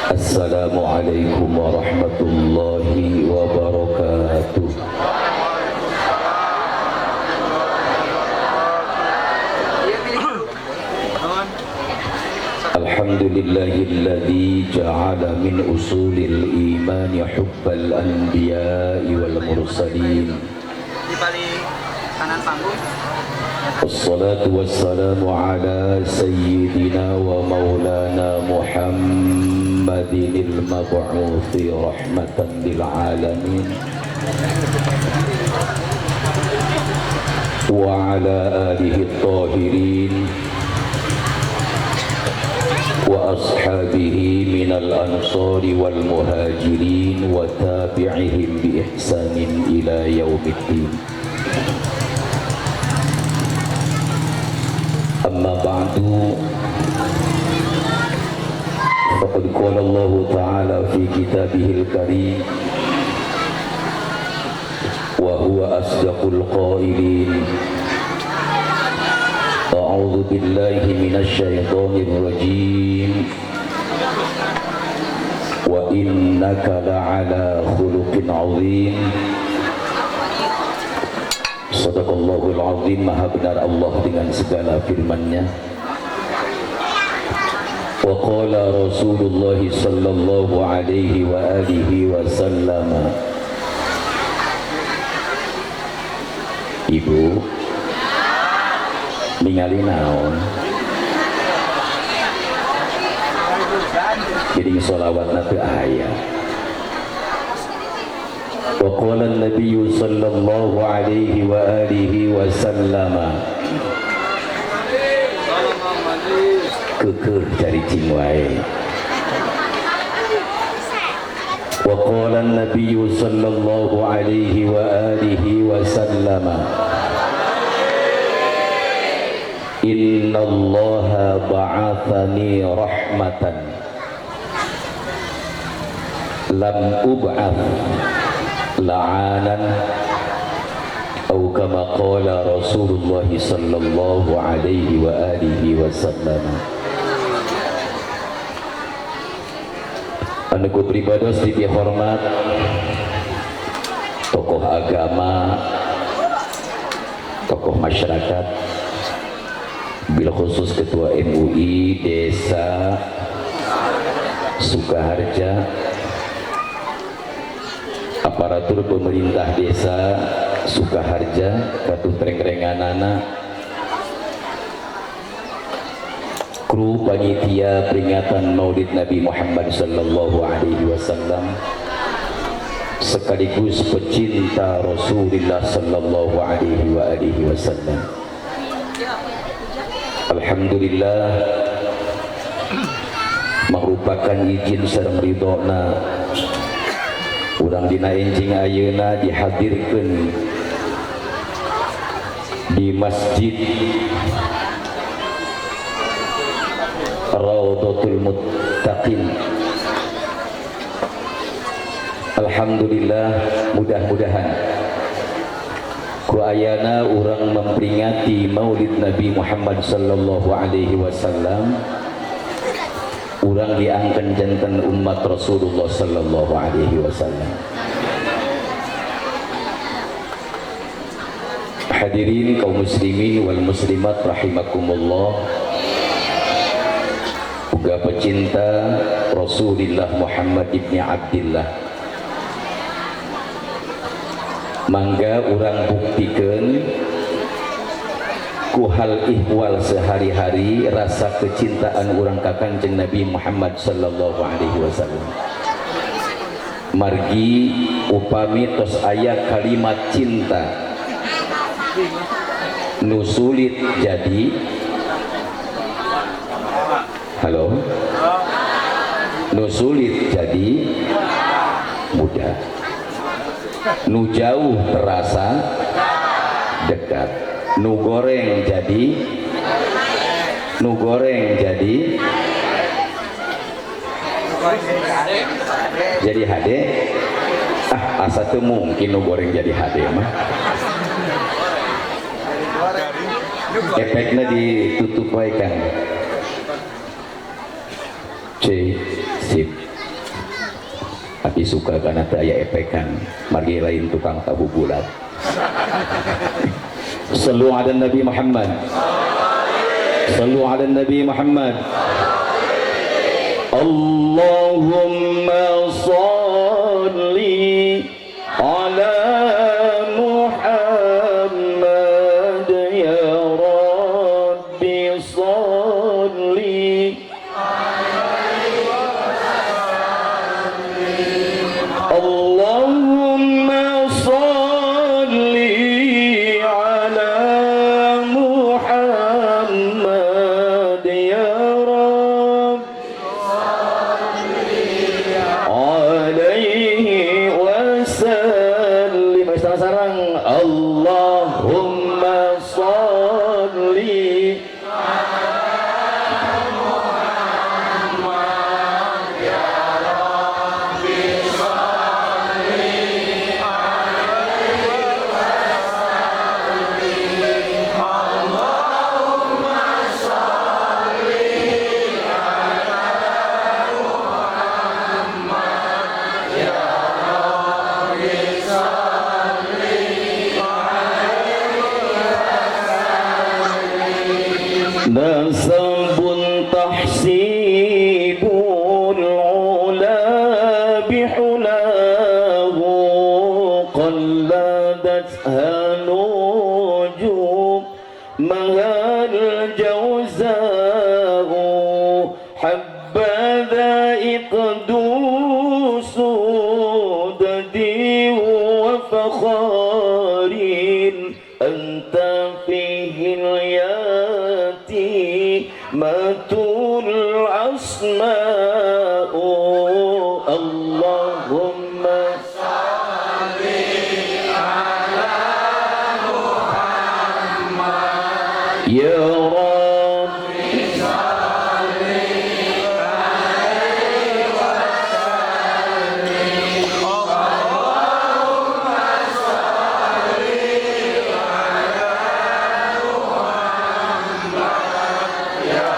Assalamualaikum warahmatullahi wabarakatuh. Alhamdulillahilladzi ja'ala min usulil iman hubbal anbiya'i wal mursalin. Di paling kanan panggung. Wassalatu wassalamu ala sayyidina wa maulana Muhammadinil mab'uthi rahmatan lil alamin wa ala alihi tahirin wa ashabihi minal ansari wal muhajirin wa tabi'ihim bi ihsanin ila yaumiddin. Amma ba'du, faqad qala Allah ta'ala fi kitabihil karim wa huwa asdaqul qailin. A'udzu billahi minasy syaithanir rajim. Wa innaka la'ala khuluqin 'adzim. Sadaqallahul azim. Maha benar Allah dengan segala firman-Nya. Wa qala Rasulullah sallallahu alaihi wa alihi wasallam. Ibu ningali naon? Jadi sholawatna teu aya. Wa qala an-nabiy sallallahu alaihi wa alihi wasallam. Keukeut cari wae. Wa qala an-nabiy sallallahu alaihi wa alihi wasallam. Inna Allaha ba'athani rahmatan lam ub'ath la'anan atau kama qala Rasulullah sallallahu alaihi wa alihi wasallam. Anu pribados dihormat tokoh agama, tokoh masyarakat, bil khusus Ketua MUI Desa Sukaharja, aparatur pemerintah Desa Sukaharja, katutreng-renganana, kru panitia peringatan Maulid Nabi Muhammad sallallahu alaihi wasallam, sekaligus pecinta Rasulullah sallallahu alaihi wasallam. Alhamdulillah, merupakan izin sareng ridona urang dina enjing ayeuna dihadirkeun di Masjid Raudhatul Muttaqin. Alhamdulillah, mudah-mudahan ku ayana urang memperingati Maulid Nabi Muhammad sallallahu alaihi wasallam, urang diangken janten umat Rasulullah sallallahu alaihi wasallam. Hadirin kaum muslimin wal muslimat rahimakumullah, uga pecinta Rasulullah Muhammad ibni Abdillah, mangga urang buktikeun ku hal ihwal sehari-hari rasa kecintaan urang ka Kanjeng Nabi Muhammad sallallahu alaihi wasallam. Margi upami tos aya kalimat cinta nu sulit jadi halo nu sulit jadi mudah, nu jauh terasa dekat, nu goreng jadi hade. Asa teu mungkin nu goreng jadi hade mah. Efeknya ditutup wae kan. C sip tapi suka karena daya epekan margi lain tukang tabu bulat. Sallu ala Nabi Muhammad, sallu ala Nabi Muhammad. Allahumma salli ala Muhammad ya Rabbi salli. Allahumma salli ala Muhammad ya Rabbi alaihi wasallim. Sarang Allahumma salli nasabun tahsibul ula bihulahu qalladat hanujum mahal jawzahu habadha iqdusu dadi wa fakharin anta fihil matul asma'u. Allahumma salli ala Muhammad ya Rabbi salli alaihi wasallim. Allahumma salli ala Muhammad ya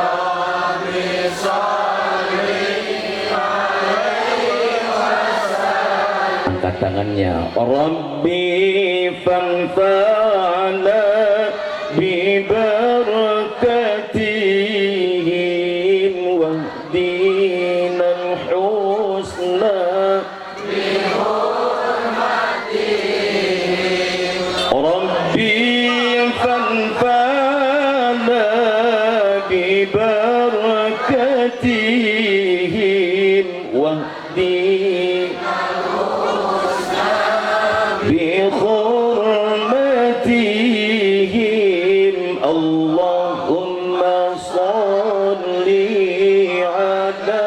Rabbi salli alaihi wasallam. Angkat tangannya. Rabbi fanfa'na bi barakatihim wahdina al-husna bi hurmatihim. Rabbi fanfa'na bi barakatihim wahdina bi hurmatihim. Allahumma salli ala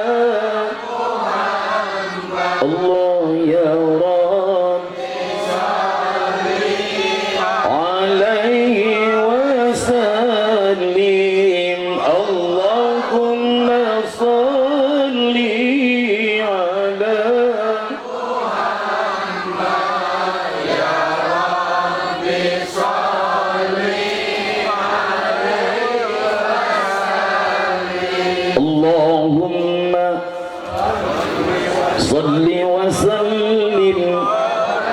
Muhammad. Allah ya Rabbi salli alaihi wasallim. Allahumma salli ala Allahumma salli wa sallim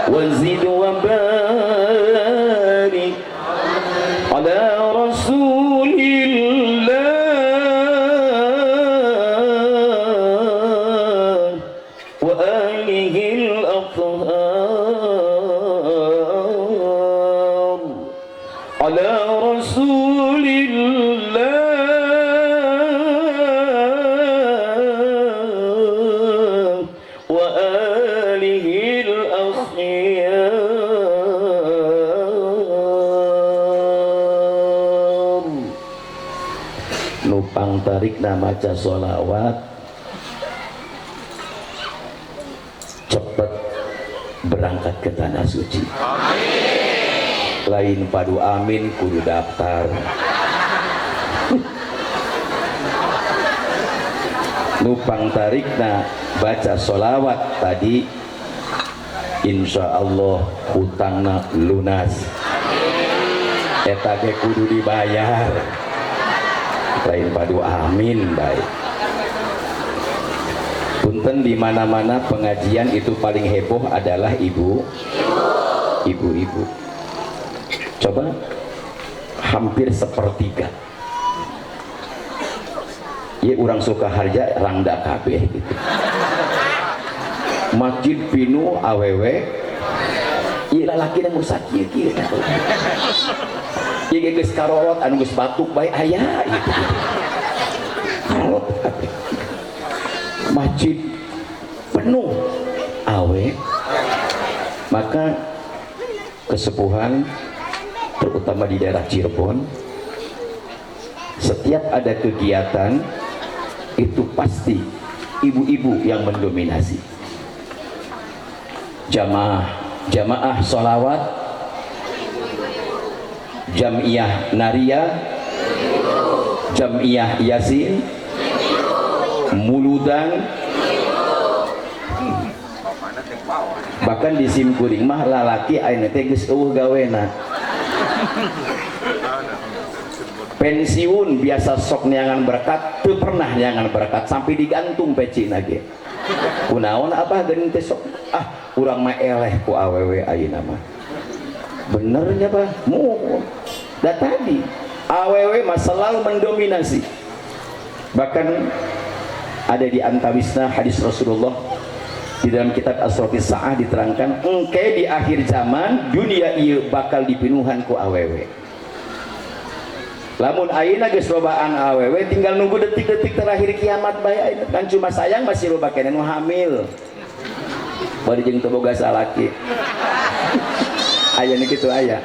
wa zid wa barik ala rasulillah wa alihi al-athhar ala rasulillah nupang tarik nama maca sholawat cepet berangkat ke tanah suci. Amin. Lain padu amin kudu daftar. Nupang tarikna baca sholawat tadi insya Allah hutangna lunas. Eta ge kudu dibayar. Lain padu amin baik. Punten di mana-mana pengajian itu paling heboh adalah ibu-ibu. Coba hampir sepertiga. Ya orang suka harja rangda kabeh gitu. Masjid pinu awewe. Iya lalaki yang rusak kieu. Iya geus karolot anu geus batuk bae aya gitu. Karolot kabeh. Masjid penuh awe, maka kesepuhan terutama di daerah Cirebon setiap ada kegiatan itu pasti ibu-ibu yang mendominasi. Jamaah sholawat, jamiyah nariyah, jamiyah yasin, muludan, bahkan di simkuring mah lalaki ayeuna teh geus eueuh gawena. Pensiun biasa sok neangan berkat, teu pernah neangan berkat sampai digantung pecina ge. Kunaon abah geuning teh sok urang mah eleh ku awewe ayeuna mah. Bener nya bah, da tadi awewe mah selalu mendominasi. Bahkan ada di antawisna hadis Rasulullah di dalam kitab Asrofis Sa'ah diterangkan engke di akhir zaman dunia ieu bakal dipinuhan ku awewe. Lamun ayeuna geus lobaan awewe tinggal nunggu detik-detik terakhir kiamat bae ayeuna kan cuma sayang masih loba keneh nu hamil. Bari jeung teu boga salaki. Aya nu kitu aya.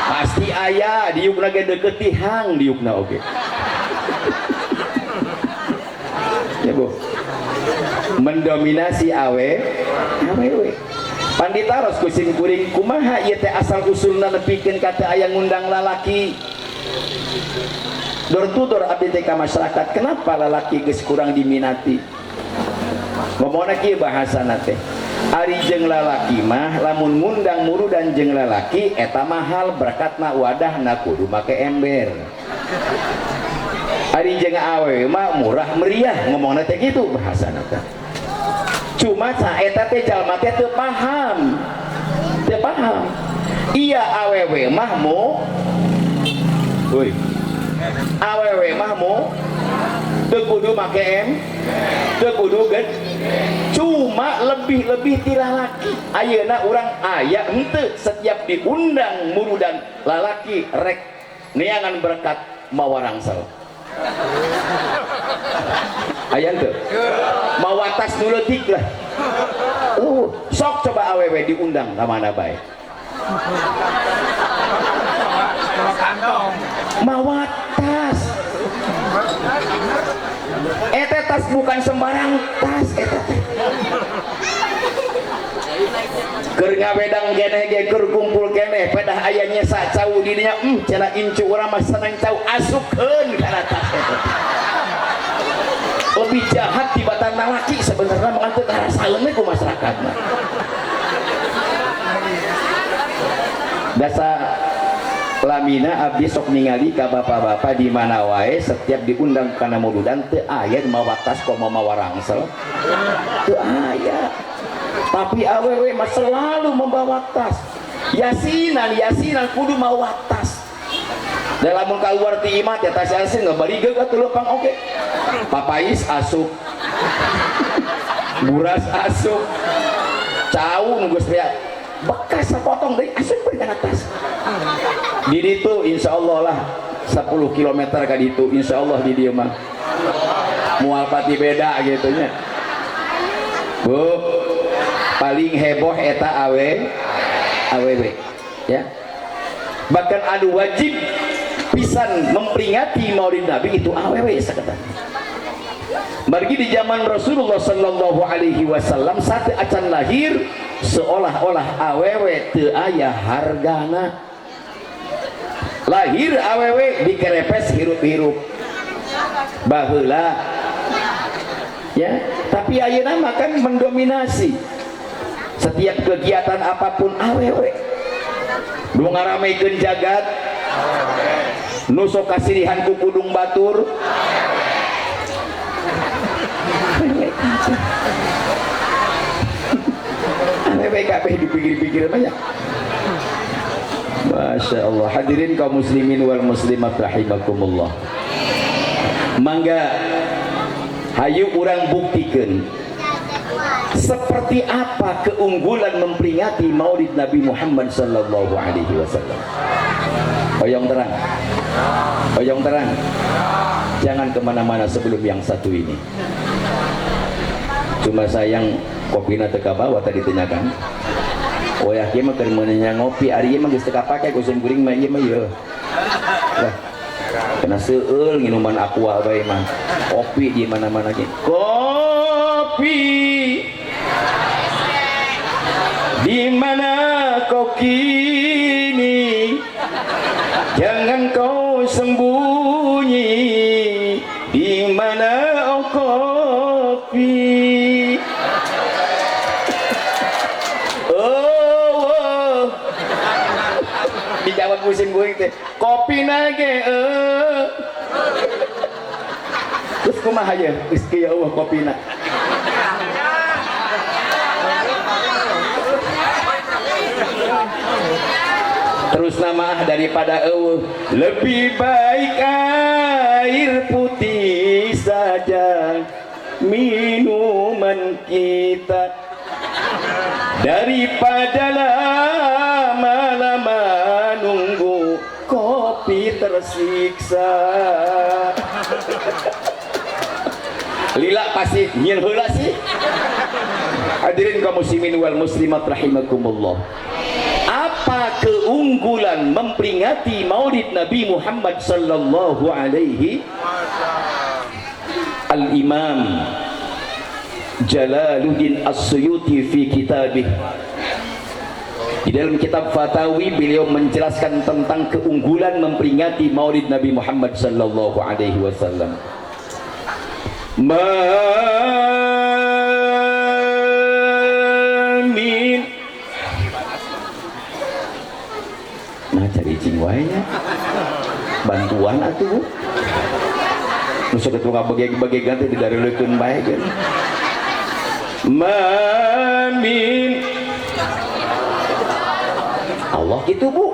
Pasti aya diukna ge deukeut tihang diukna oge. Ya Bu, mendominasi awewe. Panditaros kusim kuring kumaha ieu teh asal usulna nepikeun ka teu aya ngundang lalaki. Door to door abdi teh ka masyarakat, kenapa lalaki geus kurang diminati? Ngomongna kieu bahasana teh. Ari jeung lalaki mah lamun ngundang murudan jeung lalaki eta mahal berkatna wadahna kudu make ember. Ari jeung awewe mah murah meriah ngomongna teh gitu bahasana teh. Cuma saeta teh jalma teh teu paham. Iya awewe mah awewe mah teu kudu make teu kudu ged. Cuma lebih ti lalaki. Ayeuna urang aya henteu setiap diundang murudan lalaki rek neangan berkat mawa rangsel. Aya teu? Mawa tas nu leutik lah. Sok coba awewe diundang ka mana bae. Mawa tas. Eta tas bukan sembarang tas eta teh. Keur ngawedang keneh ge keur kumpul keneh pedah aya nyesa cau di dinya cenah incu urang mah seneng cau asupkeun kana tas eta. Lebih jahat tibatan lalaki sebenarnya manganteu karasaeun ku masyarakatna. Dasa lamina abdi sok ningali ka bapak-bapak di mana wae setiap diundang kana muludan teu aya mawa tas komo mawa rangsel. Teu aya. Tapi awewe mah selalu membawa tas. Yasinan kudu mawa tas. Dan lamun kaluar ti imah teh tas yasin ngabarigeug atuh leumpang oge. Papais asup. Buras asup. Cau nu geus rea bekas sapotong deui asup deui kana tas. Di ditu insyaallah lah 10 km ka ditu insyaallah di dieu mah. Moal pati beda gitu nya. Bu, paling heboh eta awewe ya. Bahkan anu wajib pisan memperingati Maulid Nabi itu awewe sakata. Margi di zaman Rasulullah sallallahu alaihi wasallam saat acan lahir seolah-olah awewe teu aya hargana. Lahir awewe dikerepes hirup-hirup. Baheula. Ya, tapi ayeuna mah kan mendominasi. Setiap kegiatan apapun awewe. Nu ngaramekeun jagat. Nu sok kasirihan ku kudung batur. kabeh dipikir-pikir banyak. Masya Allah. Hadirin kaum muslimin wal muslimat rahimakumullah. Mangga hayu urang buktikeun seperti apa keunggulan memperingati Maulid Nabi Muhammad sallallahu alaihi wasallam. Oyong terang. Oyong terang. Jangan kemana-mana sebelum yang satu ini. Cuma sayang kopina teka bawa tadi tanyakan. Oh ya, kia mah keur meunanya ngopi, ari mah geus teu kapake kusum kuring mah ieu mah yeuh. Lah. Kena seueul minuman aqua bae mah. Kopi di mana-mana ge. Kopi. Di mana kau kini? Jangan kau sembunyi. Di mana oh kopi? Dijawab musim gue teh kopi nage terus kumaha ya ya Allah kopi na terus nama daripada lebih baik air putih saja minuman kita daripada lama-lama nunggu kopi tersiksa. Lila pasti nyen heula sih. Hadirin kaum muslimin wal muslimat rahimakumullah. Apa keunggulan memperingati Maulid Nabi Muhammad sallallahu alaihi Al-Imam Jalaluddin As-Suyuti fi kitabih. Di dalam kitab Fatawi beliau menjelaskan tentang keunggulan memperingati Maulid Nabi Muhammad sallallahu alaihi wasallam. Mamin. Nah cari cingwanya. Bantuan atuh. Nusa ketua bagi-bagi ganti di dari lekeun bae kan. Mamin. Allah gitu bu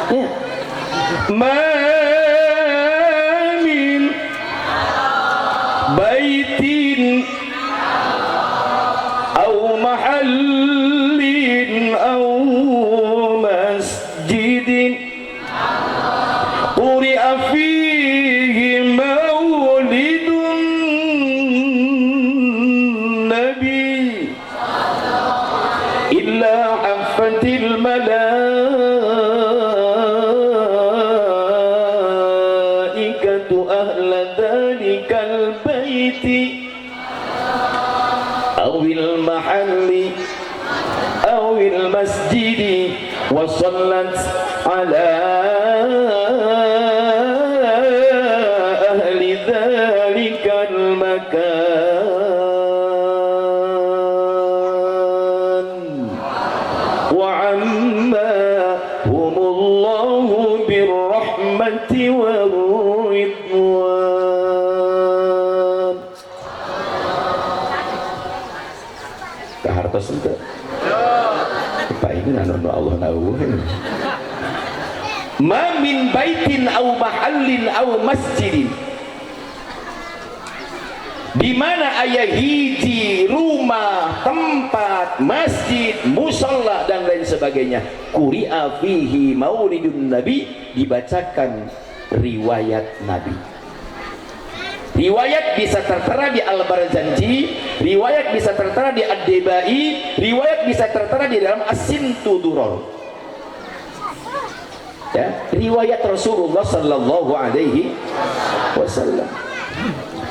ya. Mamin baitin au mahallin au masjidin quri'a fihi maulidun nabi illa hafatil malaikatu ahla dhalikal baiti awil mahalli awil masjidi wa sallat ala ahli dhalikal makan wa ammahumullahu birrahmati warridwan. Kahartos ente apa ini nanu Allah nahu ma min baitin au mahallin au masjidin, di mana ayah hiji rumah, tempat, masjid, musalla dan lain sebagainya, quri'a fihi maulidun nabi, dibacakan riwayat nabi. Riwayat bisa tertera di Al-Barzanji, riwayat bisa tertera di Ad-Debai, riwayat bisa tertera di dalam As-Sintu Duror. Ya, riwayat Rasulullah sallallahu alaihi wasallam.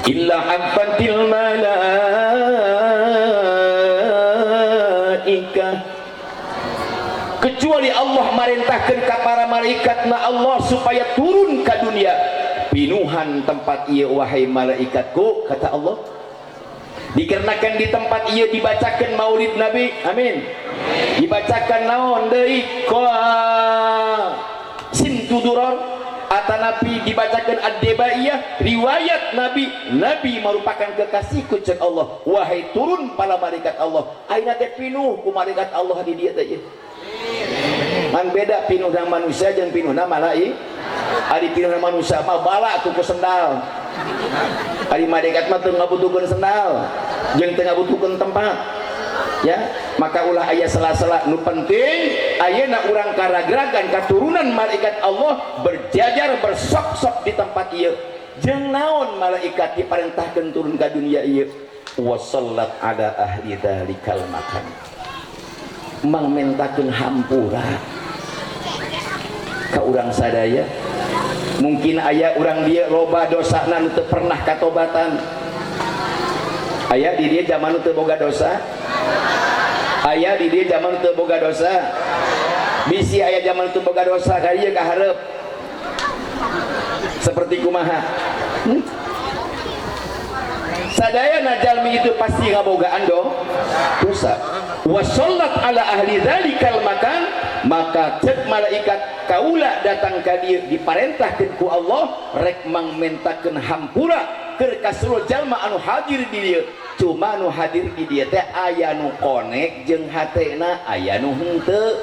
Illa hafatil malaikah, kecuali Allah merintahkan ke para malaikatna Allah supaya turun ke dunia. Pinuhan tempat ieu wahai malaikatku, kata Allah, dikarenakan di tempat ieu dibacakan maulid Nabi. Amin. Dibacakan naon deui? Sintu duror kata Nabi dibacakan ad-debaiyah riwayat Nabi merupakan kekasihku cek Allah, wahai turun para malaikat Allah aina teh pinuh ku malaikat Allah di dia teh man beda pinuh dengan manusia jeung pinuh dengan malaikat. Ari pinuh dengan manusia mah bala tuku sendal, ari malaikat mah teu ngabutuhkeun sendal jeung teu ngabutuhkeun tempat ya. Maka ulah aya sela-sela, nu penting ayeuna urang karagragan katurunan malaikat Allah berjajar bersok-sok di tempat ieu. Jeung naon malaikat diparentahkeun turun ka dunia ieu, wasallat ada ahli dzalikal makan, mangmentakeun hampura ka urang sadaya. Mungkin aya urang dia loba dosana nu teu pernah katobatan, aya di dia zaman nu teu boga dosa, aya di dia zaman teu boga dosa, bisi aya zaman teu boga dosa ka ieu ka hareup seperti kumaha. Sadayana jalmi itu pasti ngabogaan dosa. Wasallat ala ahli dzalikal makan, maka cek malaikat kaula datang ka dieu diparentahkeun ku Allah rek mangmentakeun hampura keur ka seluruh jalma anu hadir di dieu. Cuma nu hadir di dia teh aya nu konek jeung hatena, aya nu henteu,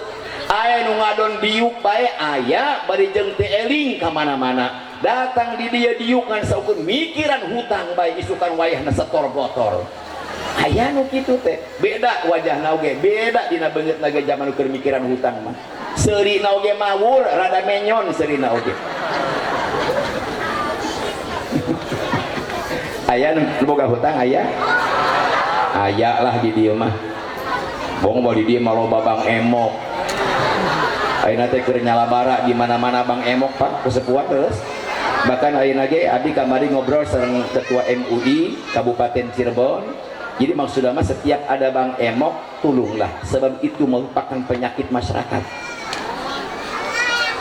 aya nu ngadon diuk bae, aya bari jeung teu eling ka mana-mana. Datang di dia diuk ngan saukeun mikiran hutang bae isukan wayahna setor botol. Aya nu kitu teh, beda wajahna oge, beda dina beungeutna ge zaman nu keur mikiran hutang mah. Seurina oge mawur, rada menyon seurina oge. Aya nu boga hutang aya lah di dieu mah. Bong mau di dieu mah loba Bang Emok. Ayeuna teh keur nyalabara di mana-mana Bang Emok Pak kesepuan terus. Bahkan ayeuna ge abdi kamari ngobrol sareng ketua MUI Kabupaten Cirebon. Jadi maksudnya mah setiap ada Bang Emok tulunglah, sebab itu merupakan penyakit masyarakat.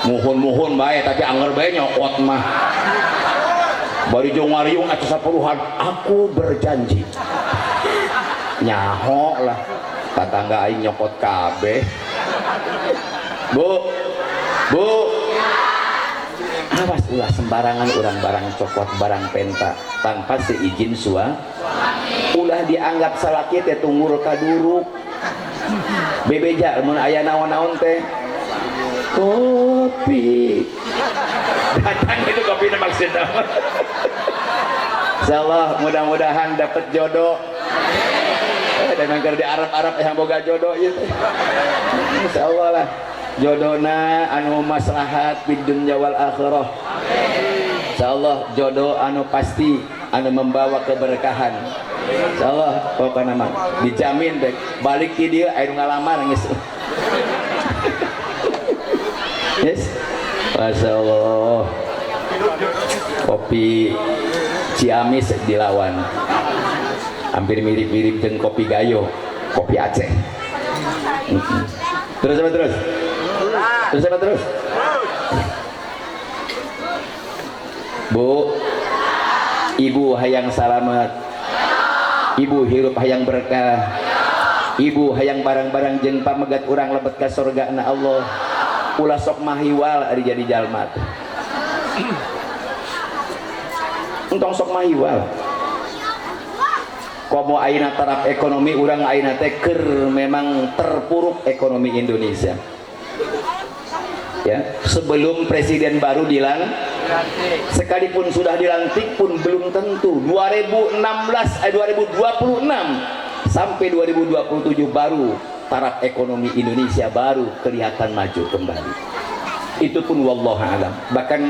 Muhun-muhun bae tapi anger bae nyokot mah. Bari jeung ngariung atuh sapuluhan, aku berjanji. Nyaho lah, tetangga aing nyokot kabeh. Bu, awas ulah sembarangan urang barang cokot barang penta tanpa seizin suami. Ulah dianggap salaki teh tunggul kaduruk. Bebeja mun aya naon-naon teh kopi. Datang itu kopi maksudnya. Insyaallah mudah-mudahan dapat jodoh. Dan angker di Arab-Arab yang boga jodoh itu. Insyaallah lah jodohna anu maslahat fid dunya wal akhirah. Insyaallah jodoh anu pasti anu membawa keberkahan. Insyaallah pokokna mah dijamin deh balik ke dia anu ngalamar geus. Yes. Masyaallah. Kopi Ciamis dilawan. Hampir mirip-mirip dengan kopi Gayo, kopi Aceh. Terus apa terus? Terus apa terus? Bu, ibu hayang salamet, ibu hirup hayang berkah, ibu hayang barang-barang jeung pamegat urang lebet ka surgana Allah. Ulah sok mahiwal ari jadi jalma. Entong sok mahiwal. Komo aina taraf ekonomi urang aina teh keur memang terpuruk ekonomi Indonesia. Ya, sebelum presiden baru sekalipun sudah dilantik pun belum tentu 2026 sampai 2027 baru taraf ekonomi Indonesia baru kelihatan maju kembali. Itu pun wallahu alam. Bahkan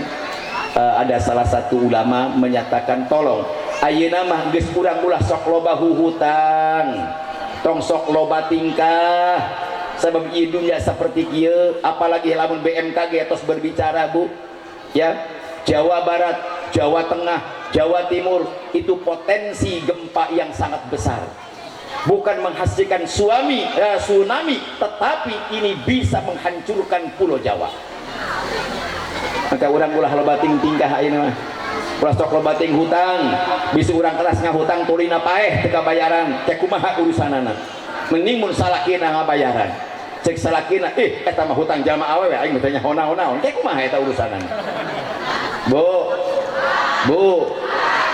ada salah satu ulama menyatakan tolong ayeuna mah geus urang ulah sok loba hutang, tong sok loba tingkah, sebab ieu dunya seperti kieu, apalagi lamun BMKG terus berbicara Bu, ya Jawa Barat, Jawa Tengah, Jawa Timur itu potensi gempa yang sangat besar. Bukan menghasilkan tsunami, tetapi ini bisa menghancurkan Pulau Jawa. Maka urang ulah loba tingkah ayeuna mah. Ulah sok loba ting hutang, bisa urang keras ngahutang tulina paeh teu kabayaran, teh kumaha urusanana. Mending mun salakina ngabayaran. Cek salakina, eta mah hutang jalma awewe aing teh nya hona-hona, teh kumaha eta urusanana. Bu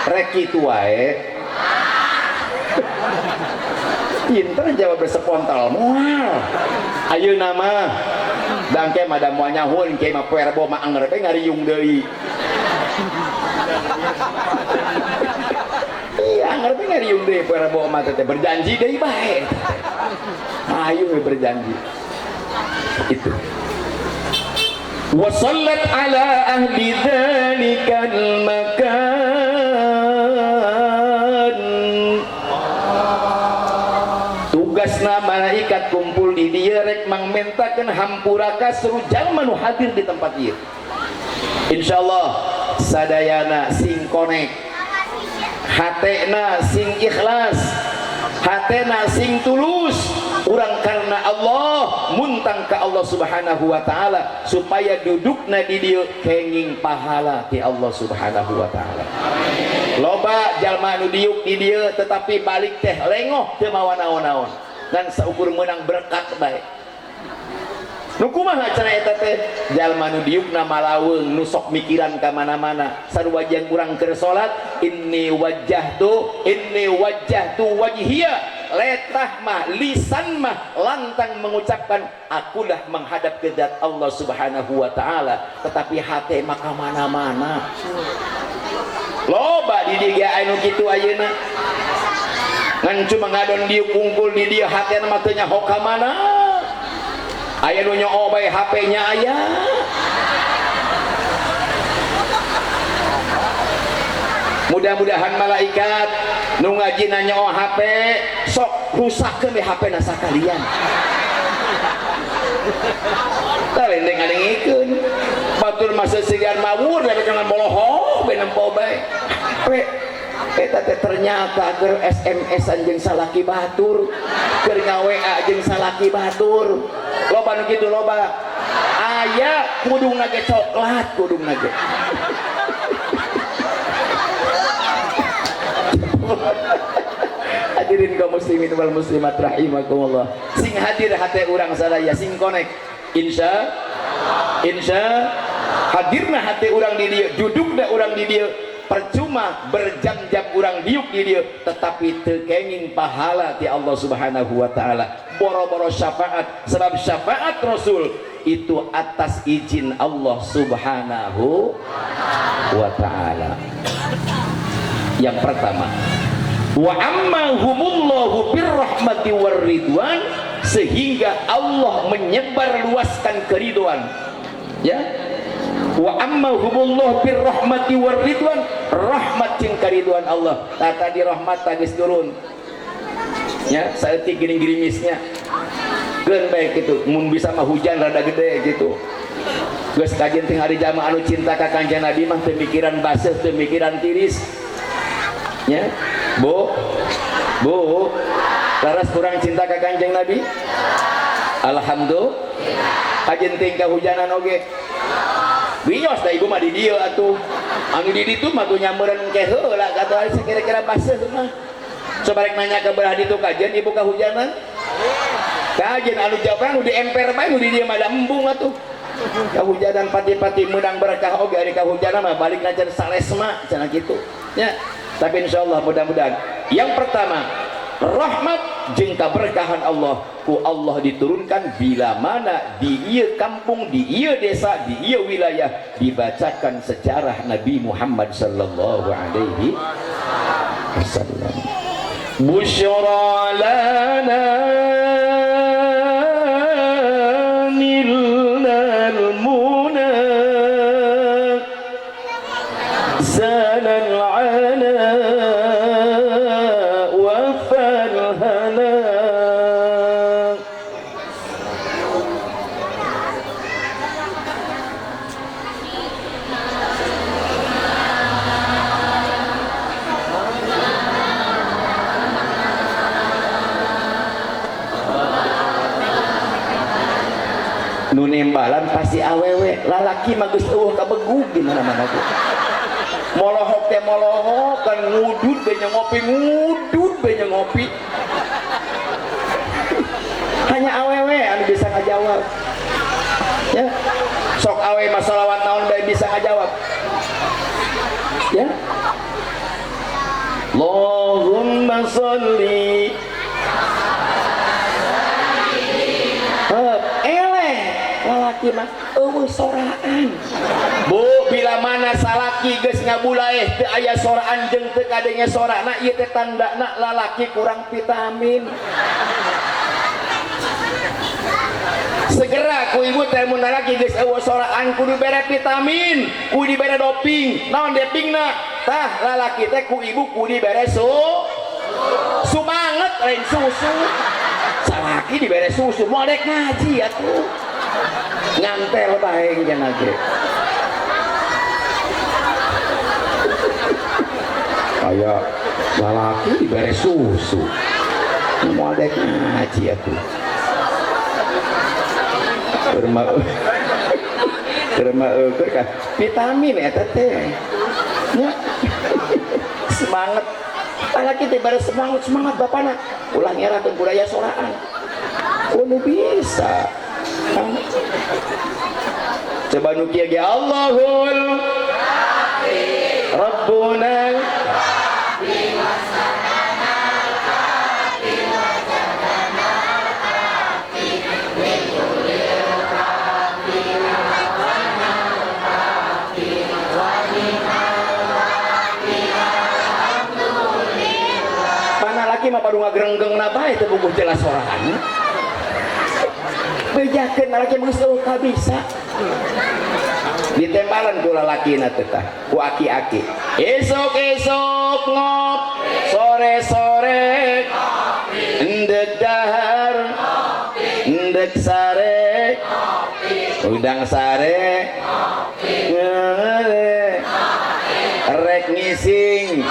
rek kitu wae pinter jawab berspontal moal ayeuna mah dangke mada moal nyahun ke mah perbo mah anger teh ngariung deui iya anger teh ngariung deui perbo mah teh berjanji deui bae ayo berjanji itu wasallat ala ahli dzalikal makan tugasna malaikat kumpul di dieu rek mangmentakeun hampura kasru jalma nu hadir di tempat ieu insyaallah sadayana sing konek hatena sing ikhlas hatena sing tulus urang karena Allah muntang ke Allah subhanahu wa ta'ala supaya dudukna di dieu kenging pahala ti Allah subhanahu wa ta'ala loba jalma nu diuk di dieu tetapi balik teh lengoh teu mawa naon-naon dan saukur menang berkat bae nu kumaha cenah eta teh jalma nu diukna malaweung nu sok mikiran ka mana-mana sarua jeung urang keur salat inni wajjahtu wajhiya letah mah lisan mah lantang mengucapkan akulah menghadap ke zat Allah subhanahu wa ta'ala tetapi hati mah ka mana-mana loba di dieu anu kitu ayeuna ngan cuma ngadon dieu kungkul di dieu hatena mah teu nyaho ka mana aya nu nyoo bae HP-nya aya mudah-mudahan malaikat nu ngajina nyoo HP sok rusakkeun we HP na sakalian talendeng ngadengikeun batur masa sigan mawur da jangan boloho be nempo bae eta teh ternyata keur SMS anjeun salaki batur keur nga-WA jeung salaki batur loba nu kitu loba aya kudungna ge coklat kudungna ge hadirin kaum muslimin wal muslimat rahimakumullah sing hadir hate urang sadaya sing connect insya hadirna hate urang di dieu dudukna urang di dieu percuma berjam-jam urang diuk di dieu tetapi teu kenging pahala ti Allah subhanahu wa ta'ala boro-boro syafaat sebab syafaat Rasul itu atas izin Allah subhanahu wa ta'ala. Yang pertama wa amma humullahu birrahmati warridwan sehingga Allah menyebar luaskan keridhaan ya wa amma humullahu birrahmati warridwan rahmat jeung keridhaan Allah tadi rahmat geus turun ya saeutik gering-gerimisnya geun bae kitu mun bisa mah hujan rada gede gitu geus kajen teh hari jamaah anu cinta ka Kanjeng Nabi mah teu mikiran baseuh teu mikiran tiris ya Bu laras kurang cinta ka Kanjeng Nabi alhamdulillah kajen teh kahujanan oge bios da ibu mah di dieu atuh anu di ditu mah tuh nyameureun ke heula kata kira-kira baseuh mah coba rek nanya ke belah ditu kajen ibu kahujanan kajen anu jawab anu di emper bae nu di dieu mah da embung atuh kahujanan pati-pati menang berkah oge ari kahujanan mah balik najan salesma cenah kitu ya tapi insyaallah mudah-mudahan yang pertama rahmat jeung kaberkahan Allah ku Allah diturunkan bila mana di ieu kampung di ieu desa di ieu wilayah dibacakan sejarah Nabi Muhammad sallallahu alaihi wasallam busyra lana nilnal muna zanal ala nu nembalan pasti awewe lalaki mah geus eueuh kabegug di mana-mana tuh molohok teh molohok kan ngudud be ngopi hanya awewe anu bisa ngajawab ya sok awewe mah shalawat naon bae bisa ngajawab sholli eleh lalaki mah eueuh soraan. Bu, bila mana salaki geus ngabulaeh teu aya soraan jeung teu kadenge sorana ieu teh tandana lalaki kurang vitamin. Segera ku ibu teh mun lalaki geus eueuh soraan kudu bere vitamin, kudu dibere doping. Naon dopingna? Tah lalaki teh ku ibu kudu dibere susu banget lain susu. Salaki dibere susu moal dek ngaji atuh. Ngantel bae cenah ge. Kayak lalaki dibere susu. Moal dek ngaji atuh. Kerma kan vitamin eta teh. Nya. Semangat. Lalaki teh bare semangat bapana. Ulang era teh budaya soraan. Kudu bisa. Coba nu kieu ge Allahul Rabbuna mah padu ngagerenggengna bae teu bubuh jelas soraan. Bejakeun lalaki geus eueuh kabisa. Ditembalan ku lalakina teh tah, ku aki-aki. Esok-esok ngop, sore-sore endek dahar, endek sare, udang sare, rek ngising,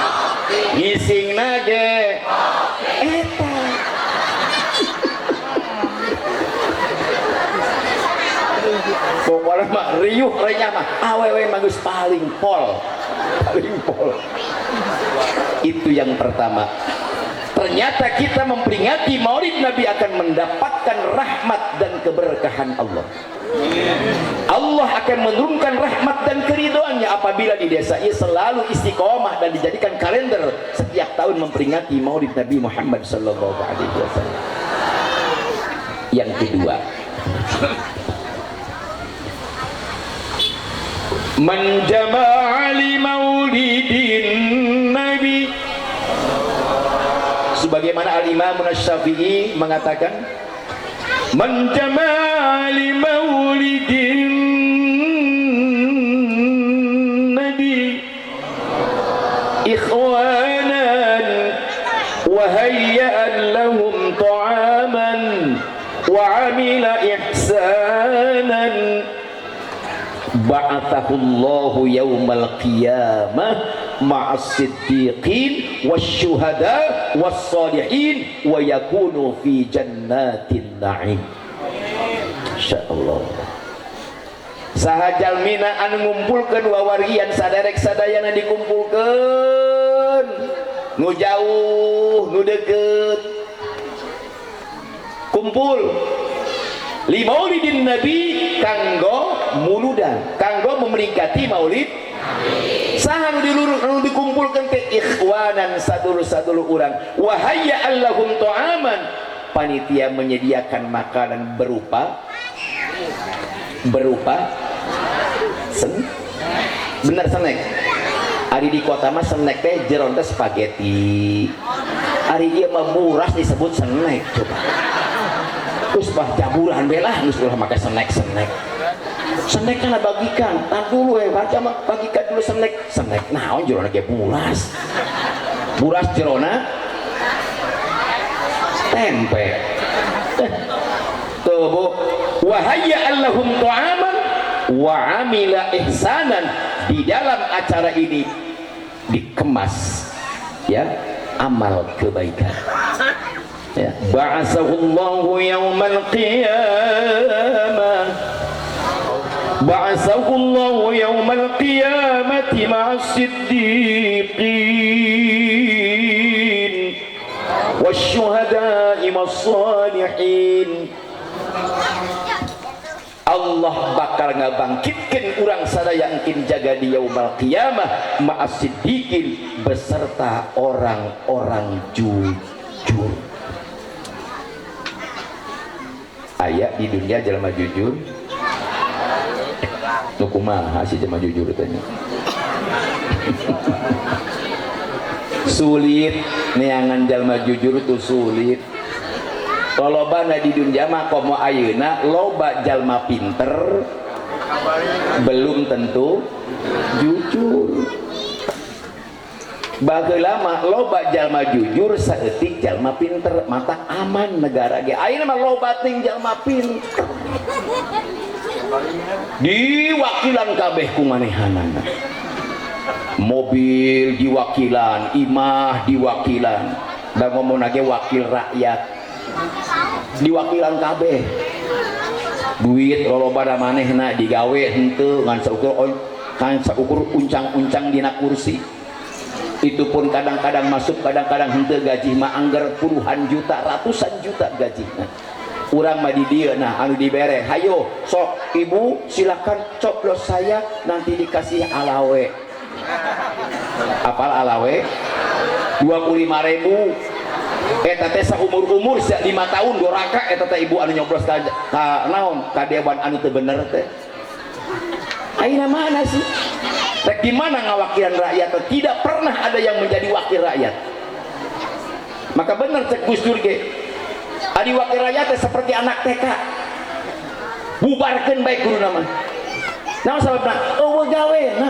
ngising nage. Eta pokoknya mah riuh renya mah awewe mah geus paling pol. Itu yang pertama. Ternyata kita memperingati Maulid Nabi akan mendapatkan rahmat dan keberkahan Allah. Allah akan menurunkan rahmat dan keridhoannya apabila di desa ini selalu istiqomah dan dijadikan kalender setiap tahun memperingati Maulid Nabi Muhammad sallallahu alaihi wasallam. Yang kedua, man jama'a li maulidin nabi, sebagaimana Al-Imam Asy-Syafi'i mengatakan, man jama'a li maulidin nabi ikhwanan wa hayya'an lahum ta'aman wa 'amila ihsanan ba'athahu Allahu yaumal qiyamah ma'as siddiqin wasyuhada wassalihin wa yakunu fi jannatin na'im. Insyaallah. Saha jalmina anu ngumpulkeun wawarian saderek sadayana dikumpulkeun, nu jauh nu deukeut kumpul li maulidin nabi kanggo muludan, kanggo memperingati maulid saha nu dikumpulkeun teh ikhwanan sadulu-sadulu urang wa hayya allahum ta'aman, panitia menyediakan makanan berupa bener snack. Ari di kota mah snack teh jeron teh spaghetti, ari ieu mah buras disebut snack. Coba terus bah jaburan belah geus ulah make snack snack kana bagikan tar dulu baca mah bagikan dulu snack naon jerona ge buras jerona tempe tuh bu wa hayya allahum ta'aman wa amila ihsanan. Di dalam acara ini dikemas ya amal kebaikan ya. Ba'athahullahu yaumal qiyamah, ba'athahullahu yaumal qiyamati ma'as siddiqin wasyuhada'i was-salihin. Allah bakal ngabangkitkeun urang sadaya engkin jaga di yaumal qiyamah ma'as siddiq siddiqin beserta orang-orang jujur. Aya di dunia jelema jujur nu kumaha sih jelema jujur tanya. Sulit neangan jalma jujur tuh sulit. Lolobana di dunia mah komo ayeuna loba jalma pinter belum tentu jujur. Bageula mah loba jalma jujur saeutik jalma pinter mata aman negara ge. Ayeuna mah loba ting jalma pinter. Diwakilan kabeh ku manehanana. Mobil diwakilan, imah diwakilan. Da ngomong lagi wakil rakyat. Diwakilan kabeh. Duit lolobana manehna digawe henteu ngan saukur uncang-uncang dina kursi. Itu pun kadang-kadang masuk, kadang-kadang henteu gaji mah anggar puluhan juta, ratusan juta gajina. Urang mah di dieu nah anu dibere, hayo sok ibu silakan coblos saya nanti dikasih alawe. Apal alawe 25.000. Eta teh saumur-umur 5 tahun doraka eta teh ibu anu nyoblos ka naon ka dewan anu teu bener teh. Ayeuna mana sih? Rek gimana ngawakilan rakyat? Tidak pernah ada yang menjadi wakil rakyat. Maka bener cek Gus Dur ge. Adi wakil rakyat teh seperti anak TK. Bubarkeun bae guruna mah. Naon sababna? Eueuh gawena.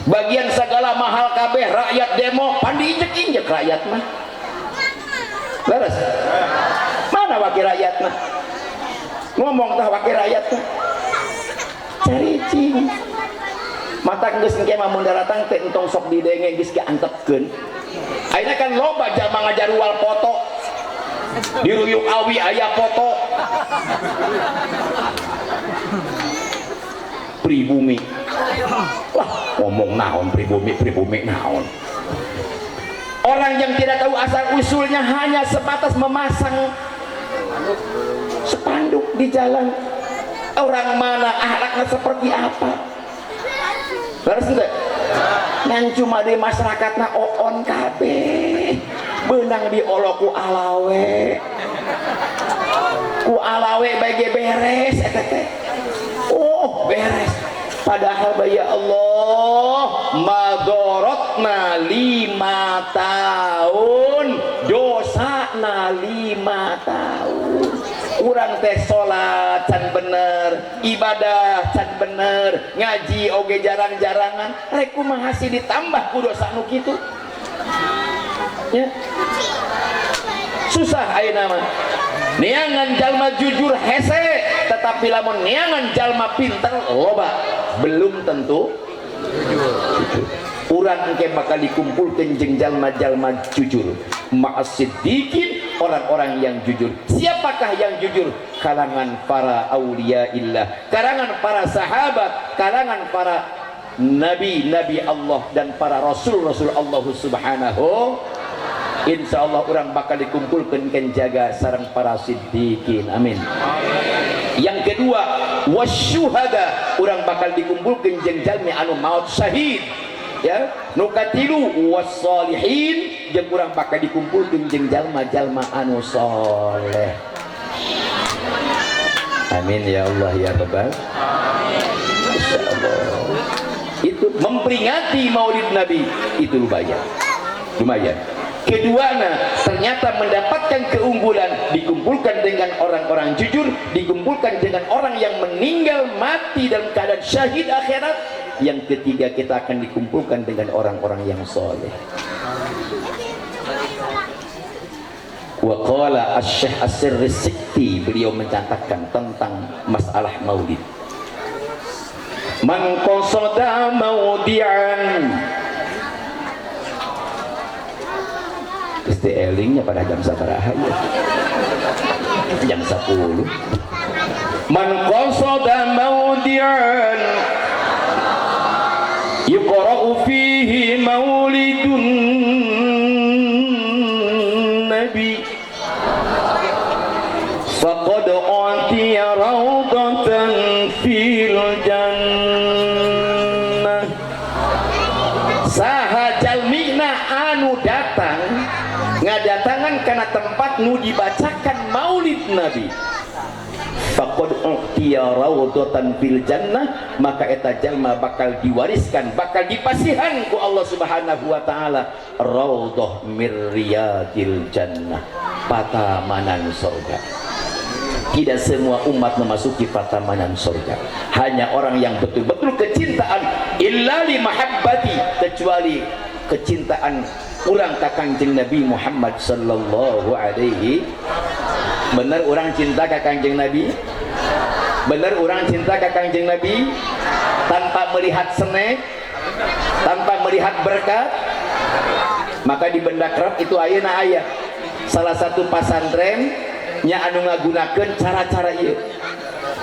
Bagian segala mahal kabeh rakyat demo pan diinjek-injek rakyat mah. Leres? Mana wakil rakyat mah? Ngomong tah wakil rakyat mah. Caricing. Mata geus engke mah mun daratang teh entong sok didenge geus diantepkeun. Ayeuna kan loba jalma ngajarual foto. Di Ruyuk Awi aya foto. Pribumi. Wah, ngomong naon pribumi naon. Orang yang tidak tahu asal usulnya hanya sebatas memasang spanduk di jalan. Orang mana akhlaknya seperti apa? Terus enggak? Yang cuma di masyarakatna oon kabeh. Benang dioloku alawe. Ku alawe bage beres eta teh. Oh, beres. Padahal ya Allah madorotna 5 tahun dosana 5 tahun. Urang teh salat can bener, ibadah can bener, ngaji oge jarang-jarangan, rek kumaha sih ditambah ku dosa nu kitu? Ya. Susah ayeuna mah. Neangan jalma jujur hese, tetapi lamun neangan jalma pinter loba belum tentu jujur. Urang engke bakal dikumpulkeun jeung jalma-jalma jujur. Ma'as-siddiqin, orang-orang yang jujur. Siapakah yang jujur? Kalangan para auliyaillah, kalangan para sahabat, kalangan para nabi-nabi Allah dan para rasul-rasul Allah Subhanahu. Insyaallah orang bakal dikumpulkan kan jaga sareng para siddiqin. Amin. Yang kedua, wasyuhada, orang bakal dikumpulkan jeung jalmi anu maut syahid. Ya, nukatilu wassalihin, jeung urang bakal dikumpulkeun jeung jalma-jalma anu saleh. Amin ya Allah ya Rabbal. Insyaallah. Itu memperingati Maulid Nabi itu lumayan. Keduanya ternyata mendapatkan keunggulan, dikumpulkan dengan orang-orang jujur, dikumpulkan dengan orang yang meninggal mati dalam keadaan syahid akhirat. Yang ketiga kita akan dikumpulkan dengan orang-orang yang soleh. Wa qala asy-syekh as-sirri sikti, beliau mencatatkan tentang masalah maulid. Man qasada maudi'an, pasti elingnya pada jam sabaraha ya, jam 10. Man qasada maudi'an yuqra'u fihi maulidun nabi faqad atiya rawdatan fil jannah. eta tempat nu dibacakan maulid Nabi faqad u'tiya rawdatan fil jannah, maka eta jalma bakal diwariskan, bakal dipasihan ku Allah Subhanahu wa taala raudhah mir riyadil jannah, patamanan surga. Tidak semua umat memasuki patamanan surga, hanya orang yang betul-betul kecintaan illa li mahabbati, kecuali kecintaan urang ka Kangjeng Nabi Muhammad sallallahu alaihi. Bener orang cinta ka Kangjeng Nabi? Bener orang cinta ka Kangjeng Nabi tanpa melihat senek, tanpa melihat berkat? Maka di Benda Kerap itu ayeuna aya salah satu pasantren nya anu ngagunakeun cara-cara ieu.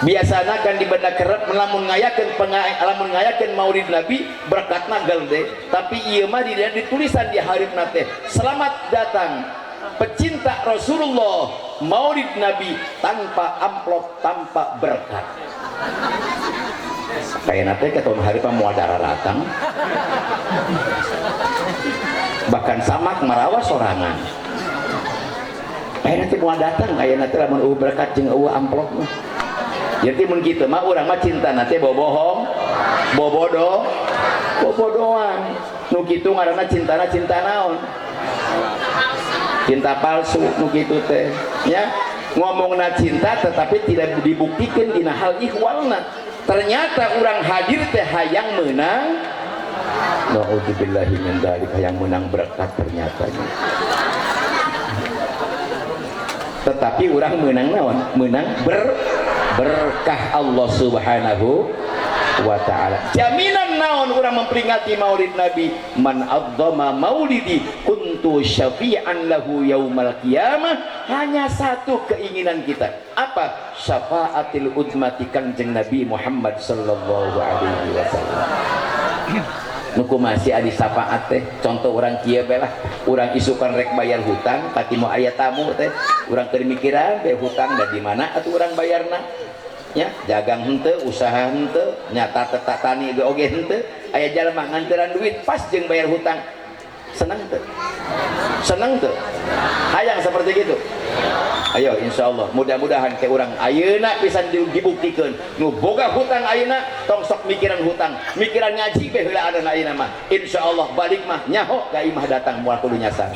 Biasana kan di Benda Kerap lamun ngayakeun maulid Nabi berkatna gelde, tapi ieu mah di ditulisan di hareup teh selamat datang pecinta Rasulullah maulid Nabi tanpa amplop, tanpa berkat. Kayak nanti ketemu hari mau ada ratang, bahkan samak merawas sorangan. Kayak nanti mau datang, kayak nanti lamun berkat jeung amplop mah. Jadi mun kitu mah urang mah cinta nanti bobohong, bobodoan. Nu kitu ngaranna cintana cinta naon? Cinta palsu nu kitu teh nya, ngomongna cinta tetapi tidak dibuktikan dina hal ihwalna. Ternyata orang hadir teh hayang menang, naudzubillahi min dzalik, hayang menang berkat ternyata. Tetapi orang menang naon? Menang berkah Allah Subhanahu wa ta'ala. Jaminan naon urang memperingati maulid Nabi, man adzama maulidi kuntu syafi'an lahu yaumal qiyamah. Hanya satu keinginan kita, apa? Syafaatil udmati Kangjeng Nabi Muhammad sallallahu alaihi wasallam. Nuku masih adi syafaat teh, contoh orang kieu belah, urang isukan rek bayar hutang, pati mau aya tamu teh, urang keur mikiran be hutang da di mana atuh urang bayarna. Ya, dagang henteu, usaha henteu, nyata tani oge henteu, aya jalma nganteran duit pas jeung bayar hutang. Senang teu? Senang teu? Hayang seperti gitu. Ayo insyaallah mudah-mudahan ke urang ayeuna pisan dibuktikan nu boga hutang ayeuna tong sok mikiran hutang, mikiran ngaji bae heula ayeuna ayeuna mah. Insyaallah balik mah nyaho ka imah datang moal kudu nyasar.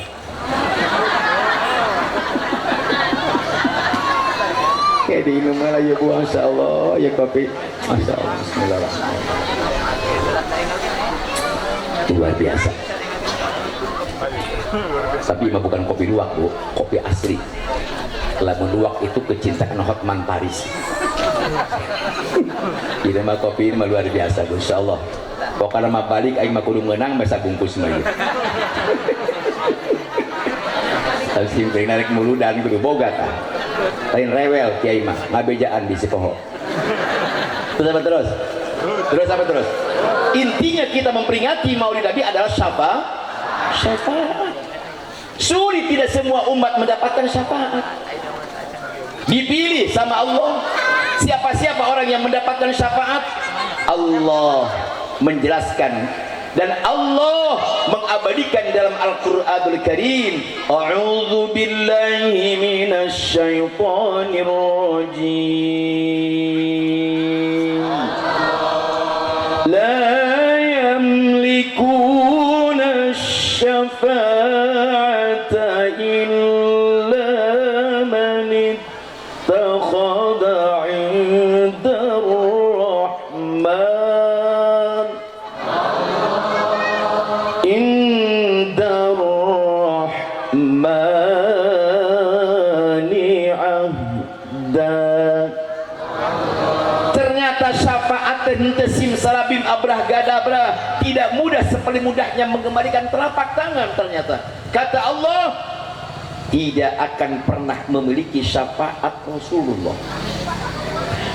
Kayak di minum lah ya bu, Masya Allah ya kopi, Masya Allah, Bismillahirrahmanirrahim. Luar biasa. Tapi mah bukan kopi luwak bu, kopi asli. Lamun luwak itu kecintaan Hotman Paris. Ini mah kopi ini mah luar biasa bu, Insya Allah. Pokoknya mah balik, aing mah kudu menang, masa bungkus mah. Tapi simpel narik mulu dan kudu boga tah. Lain rewel kiai mah ngabejaan di Sipoho. Terus apa terus? Terus apa terus? Intinya kita memperingati maulid Nabi adalah syafaat. Sulit tidak semua umat mendapatkan syafaat. Dipilih sama Allah. Siapa-siapa orang yang mendapatkan syafaat? Allah menjelaskan dan Allah mengabadikan dalam Al-Qur'anul Karim, a'udzu billahi minasy syaithanir rajim, la yamlikuna asy-syafa'ata illa man ittakhadha 'inda ar-rahman sim salabim abrah gadabra, tidak mudah seperti mudahnya mengembalikan telapak tangan. Ternyata kata Allah tidak akan pernah memiliki syafaat Rasulullah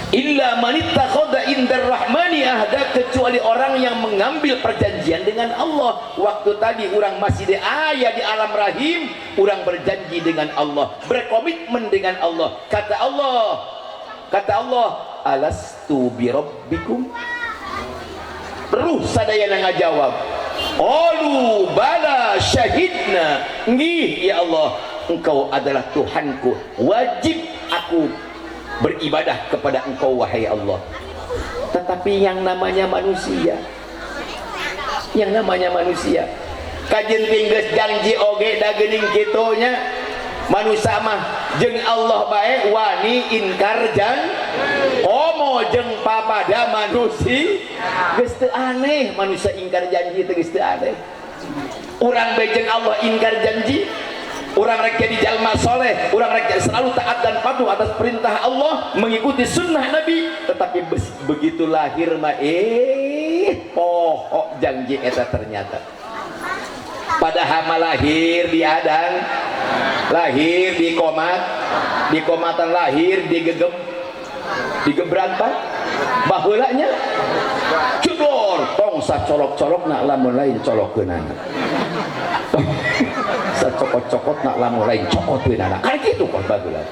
illa man ittakhadha indar rahmani ahda, kecuali orang yang mengambil perjanjian dengan Allah. Waktu tadi orang masih di ayat di alam rahim, orang berjanji dengan Allah, berkomitmen dengan Allah. Kata Allah, alastu birabbikum? Ruh sadayana ngajawab, qalu bala syahidna. Nggih ya Allah, engkau adalah Tuhanku, wajib aku beribadah kepada engkau wahai Allah. Tetapi yang namanya manusia kajen tinggal janji oge da geuning kitunya manusia mah jeung Allah bae wani inkar komo jeung papada manusia geus teu aneh. Manusia ingkar janji teh geus teu aneh. Urang bae jeung Allah ingkar janji, urang rek jadi jalma soleh, urang rek selalu taat dan patuh atas perintah Allah, mengikuti sunnah Nabi, tetapi begitu lahir mah pohok janji eta ternyata. Padahal lahir di Adan, lahir di Komat, di Komatan lahir di Gebrang Pak, baheulanya cudor tong sacolok-colok nak lamun lain colokkeunana. Sacokot-cokot nak lamun lain cokotkeunana. Kan kitu kon baheula.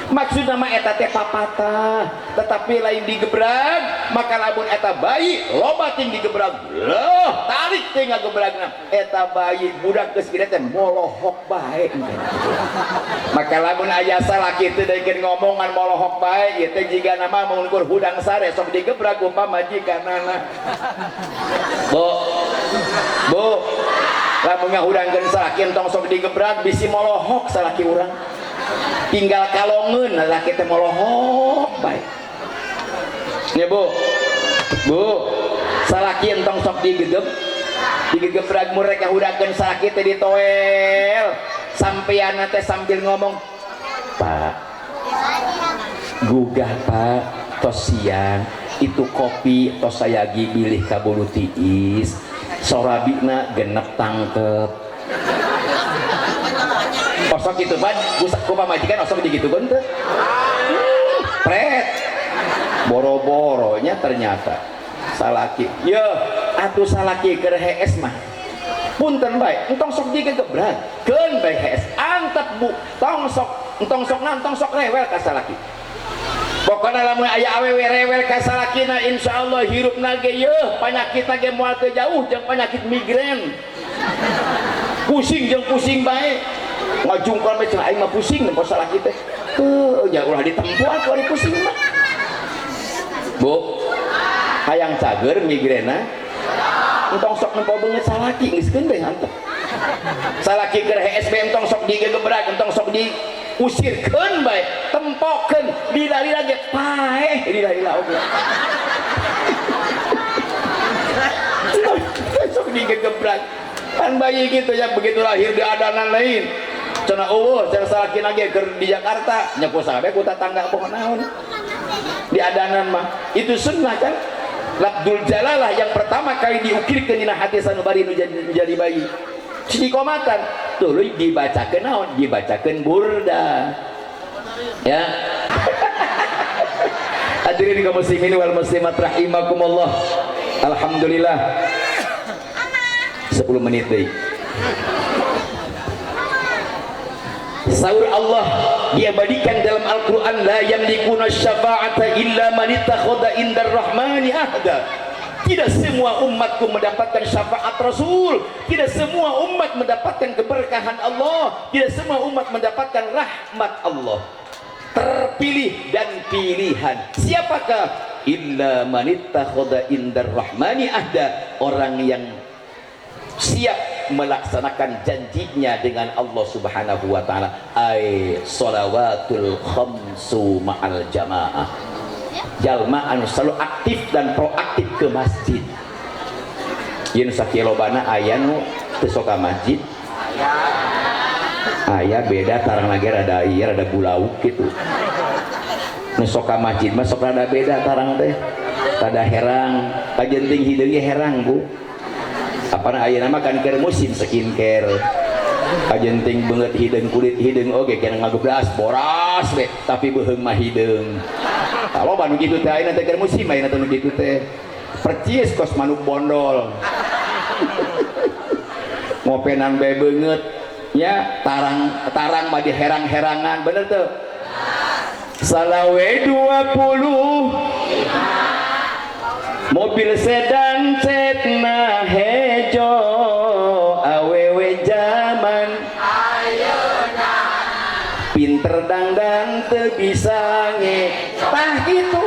Maksudna mah eta teh papatah, tetapi lain digebrag, maka lamun eta bayi loba ting digebrag. Loh, tarik teh ngagebragna. Eta bayi budak geus gede teh molohok bae. Maka lamun aya salaki teh daekeun ngomongan molohok bae, ieu teh jiga nama mun kur hudang sare sok digebrag umpama majikanana. Bu, lamun ngahudangkeun salaki entong sok digebrag bisi molohok salaki urang. Tinggal kalongeun laki teh molohok bae. Ya Bu, salaki entong sok digegebrag murek ngahudangkeun salaki teh ditoel. Sampeana teh sambil ngomong, "Pak, gugah Pak, tos siang itu kopi tos saya bilih ka bulu tiis, sorabina genep tangkep." Osok itu pan, ku pamajikan osok digitukeun teh. Pret. Boro-boronya ternyata salaki. Ye, atuh salaki keur hees mah. Punten bae, entong sok digegebrag. Keun bae hees. Antep Bu, entong sok rewel ka salaki. Pokokna lamun aya awewe rewel ka salakina insyaallah hirupna ge yeuh, panyakitna ge moal teu jauh jeung penyakit migrain. Pusing jeung pusing bae. Ngajungkal bae cenah aing mah pusing nempo salaki teh. Teu nya ulah ditempuh atuh ari pusing mah. Bu, hayang cager migrena. Entong sok nempo beungeut salaki geus keun bae antep. Salaki keur HSB entong sok digegebrag, entong sok diusirkeun bae, tempokeun, lila-lila ge paeh, lila-lila oge. Sok digegebrag. Kan bayi gitu ya, begitu lahir di adanan lain. Cenah cenah salakina ge keur di Jakarta, nya ku sabe ku tatangga poho naon. Di adanan mah itu sunnah kan. Labdul Jalalah yang pertama kali diukirkeun dina hati sanubari nu jadi bayi. Di Komatan tuluy dibacakeun naon? Dibacakeun burda. Ya. Hadirin kaum muslimin wal muslimat rahimakumullah. Alhamdulillah. 10 menit deui. Saur Allah diabadikan dalam Al-Quran, la yamlikuna syafa'ata illa man ittakhadha indar rahmani ahda. Tidak semua umatku mendapatkan syafaat Rasul, tidak semua umat mendapatkan keberkahan Allah, tidak semua umat mendapatkan rahmat Allah. Terpilih dan pilihan siapakah? Illa man ittakhadha indar rahmani ahda, orang yang siap melaksanakan janjinya dengan Allah Subhanahu wa taala, ay shalawatul khamsu ma'al jamaah. Jalma anu selalu aktif dan proaktif ke masjid. Yen sakilobana aya nu teu sok ka masjid. Aya beda tarang lagi rada ieu rada bulauk kitu. Nu sok ka masjid mah sok rada beda tarang teh. Rada herang, kajenting hideung ge herang Bu. Apana ayeuna mah kan keur musim skincare. Ajenting beungeut hideung kulit hideung oge kena ngageblas boras we, tapi beuheung mah hideung. Kalau banu kitu teh ayeuna teh keur musim ayeuna teh nu kitu teh. Percis kos manuk bondol. Ngopenan bae beungeut nya tarang mah diherang-herangan bener teu? Salawe 20 mobil sedan cetna hejo awewe zaman ayeuna pinter dangdang teu bisa tah gitu.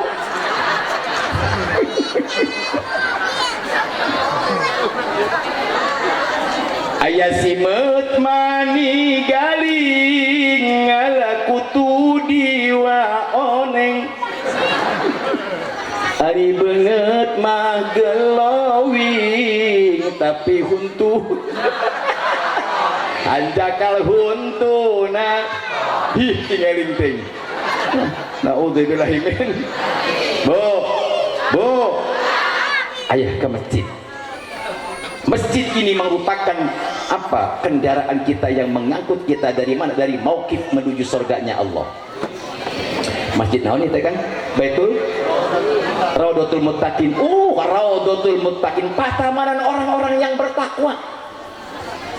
Aya simet mani galing ngalakutu diwa oneng ari beungeut mah gelowing tapi huntu anjakal huntuna ih tingaling ting naudzubillah min bu ayah ke masjid. Masjid ini merupakan apa? Kendaraan kita yang mengangkut kita dari mana? Dari mauqif menuju surganya Allah. Masjid naon itu kan? Baitul Raudhatul Muttaqin. Raudhatul Muttaqin, patamanan orang-orang yang bertakwa.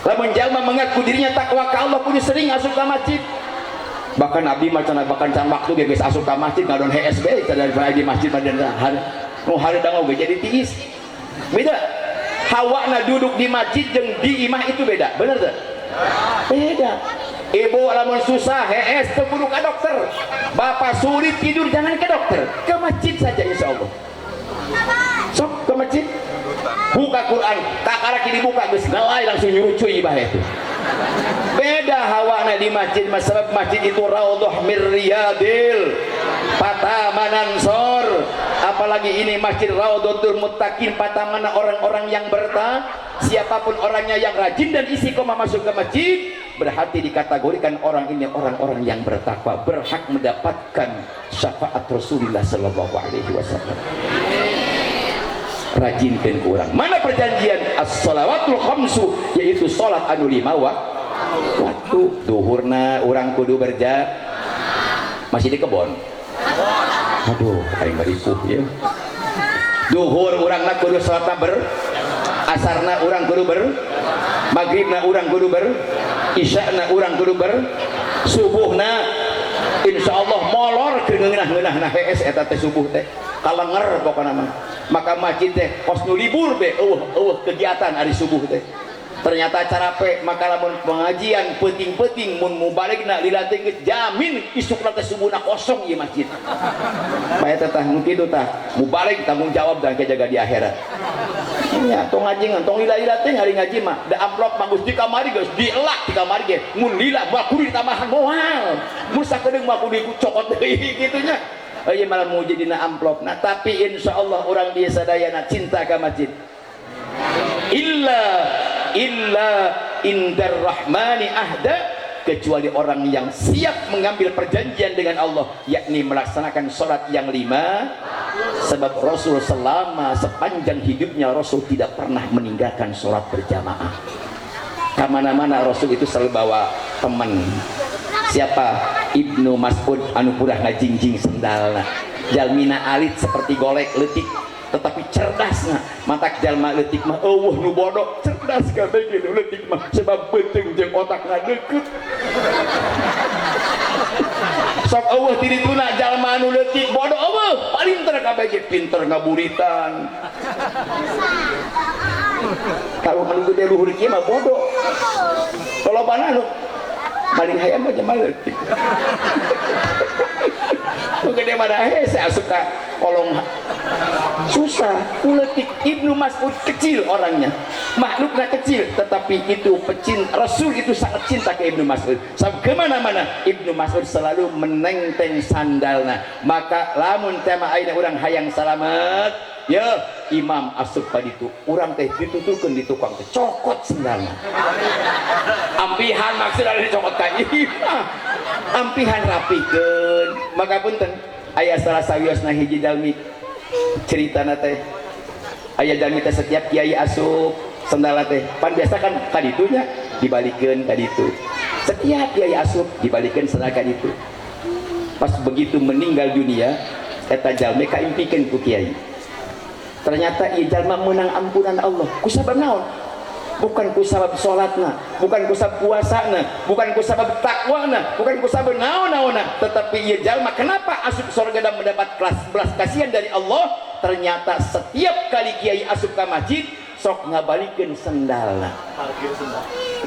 Lamun jalma mengaku dirinya takwa ka Allah kudu sering asup ka masjid. Bahkan Nabi macam bahkan can waktu ge geus asup ka masjid ngadon HSB dari di masjid padahal nu hareudang oge jadi tiis. Beda. Hawana duduk di masjid jeung di imah itu beda, bener tuh? Beda. Ibu lamun susah, HS teu kudu ka dokter. Bapak sulit tidur jangan ke dokter, ke masjid saja insya Allah. Sok ke masjid, buka Quran, kakara kini buka geus ngalai langsung nyurucuy ibah itu. Beda hawana di masjid, sebab masjid itu raudhah mir riyadil patamanan sor. Apalagi ini masjid Raudhatul Muttaqin, patamana orang-orang yang siapapun orangnya yang rajin dan istiqomah masuk ke masjid berarti dikategorikan orang ini orang-orang yang bertakwa, berhak mendapatkan syafaat Rasulullah sallallahu alaihi wasallam. Rajinkan kurang. Mana perjanjian as-shalawatul khamsu, yaitu salat anu 5 waktu. Duhurna urang kudu masih di kebon. Aduh, aing maripuh ya. Duhur urangna kudu salat asarna urang kudu maghribna urang kudu isyana urang kudu subuhna insyaallah molor keur ngeunah-ngeunahna HS eta teh subuh teh kalenger pokona mah. Maka masjid teh pos nu libur be kegiatan hari subuh teh. Ternyata cara maka lamun pengajian penting-penting mun mubaligna lila teh jamin isukna teh subuhna kosong ieu masjid. Bae teh tah nu kitu tah mubalig tanggung jawab dan kejaga di akhirat. Nya tong ngaji tong lila-lila teh ngari ngaji mah da amplop mah geus di kamari geus dielak di kamari ge mun lila mah kudu ditambahan moal. Mun sakedeung mah kudu dicokot deui kitu nya. Ieu malah mau jadina amplop. Nah tapi insyaallah urang di sadayana cinta ka masjid. Illa indar rahmani ahda, kecuali orang yang siap mengambil perjanjian dengan Allah, yakni melaksanakan sholat yang 5. Sebab Rasul selama sepanjang hidupnya Rasul tidak pernah meninggalkan sholat berjamaah. Kemana-mana Rasul itu selalu bawa teman. Siapa? Ibnu Mas'ud anu purah ngajingjing sendalna, jalmina alit seperti golek letik tetapi cerdasnya matak jalma leutik mah eueuh nu bodoh, cerdas kabeh kitu leutik mah sebab beuteung jeung otakna deukeut. Sok eueuh ti dituna jalma nu leutik bodoh eueuh palinter kabeh ge pinter ngaburitan. Kalau manu gede luhur kieu mah bodoh. Kalau bana nu paling hayam aja mah leutik. Gede mana saya suka kolong susah uletik. Ibnu Mas'ud kecil orangnya, makhluknya kecil, tetapi itu Rasul itu sangat cinta ke Ibnu Mas'ud. Sampai kemana-mana Ibnu Mas'ud selalu menenteng sandalnya. Maka lamun tema aina orang hayang salamet ya imam asup paditu orang teh dituturkeun di tukang teh cokot sandalnya. Ampihan maksudna dicokot ka imam, ampihan rapikeun. Maka punten aya salah sawiosna hiji jalmi ceritana teh aya jalmi teh setiap kiai asup sandalna teh pan biasa kan kaditunya dibalikeun ka ditu. Setiap kiai asup dibalikeun sandal ka ditu. Pas begitu meninggal dunia eta jalmi kaimpikeun ku kiai. Ternyata ieu jalma meunang ampunan Allah. Ku sabab naon? Bukan ku sabab salatna, bukan ku sabab puasana, bukan ku sabab takwana, bukan ku sabab naon-naonna, tetapi ieu jalma kenapa asup surga dan mendapat belas kasihan dari Allah? Ternyata setiap kali kiai asup ke masjid sok ngabalikeun sendalna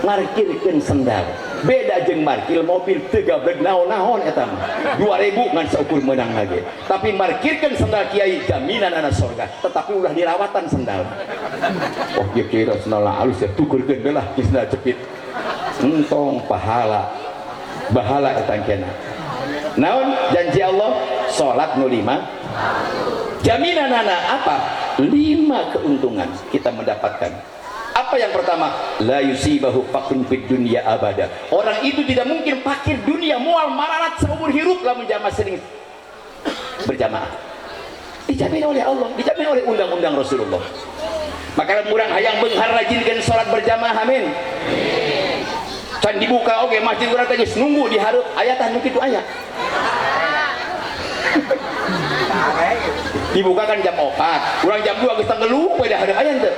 markirkeun sendal beda jeung markir mobil teu gablek naon-naon eta mah 2000 ngan saukur meunang lagi tapi markirkeun sendal kiai jaminan ana surga tetapi ulah dirawatan sendal oh kieu kira sendalna alus ya tukurkeun belah ki sendal cepit entong pahala bahala eta kena naon janji Allah salat nu 5 jaminan ana apa 5 keuntungan kita mendapatkan. Apa yang pertama? La yusibahu faqrun fid dunya abada. Orang itu tidak mungkin fakir dunia moal mararat seumur hidup lamun jamaah sering berjamaah. Dijamin oleh Allah, dijamin oleh undang-undang Rasulullah. Maka lamun urang hayang beunghar rajinkeun salat berjamaah amin. Can dibuka oge masjid urang teh geus nunggu di hareup aya tah nu kitu aya. Dibuka kan jam 4 urang jam 2 geus tenggelup we dah hareup aya teu.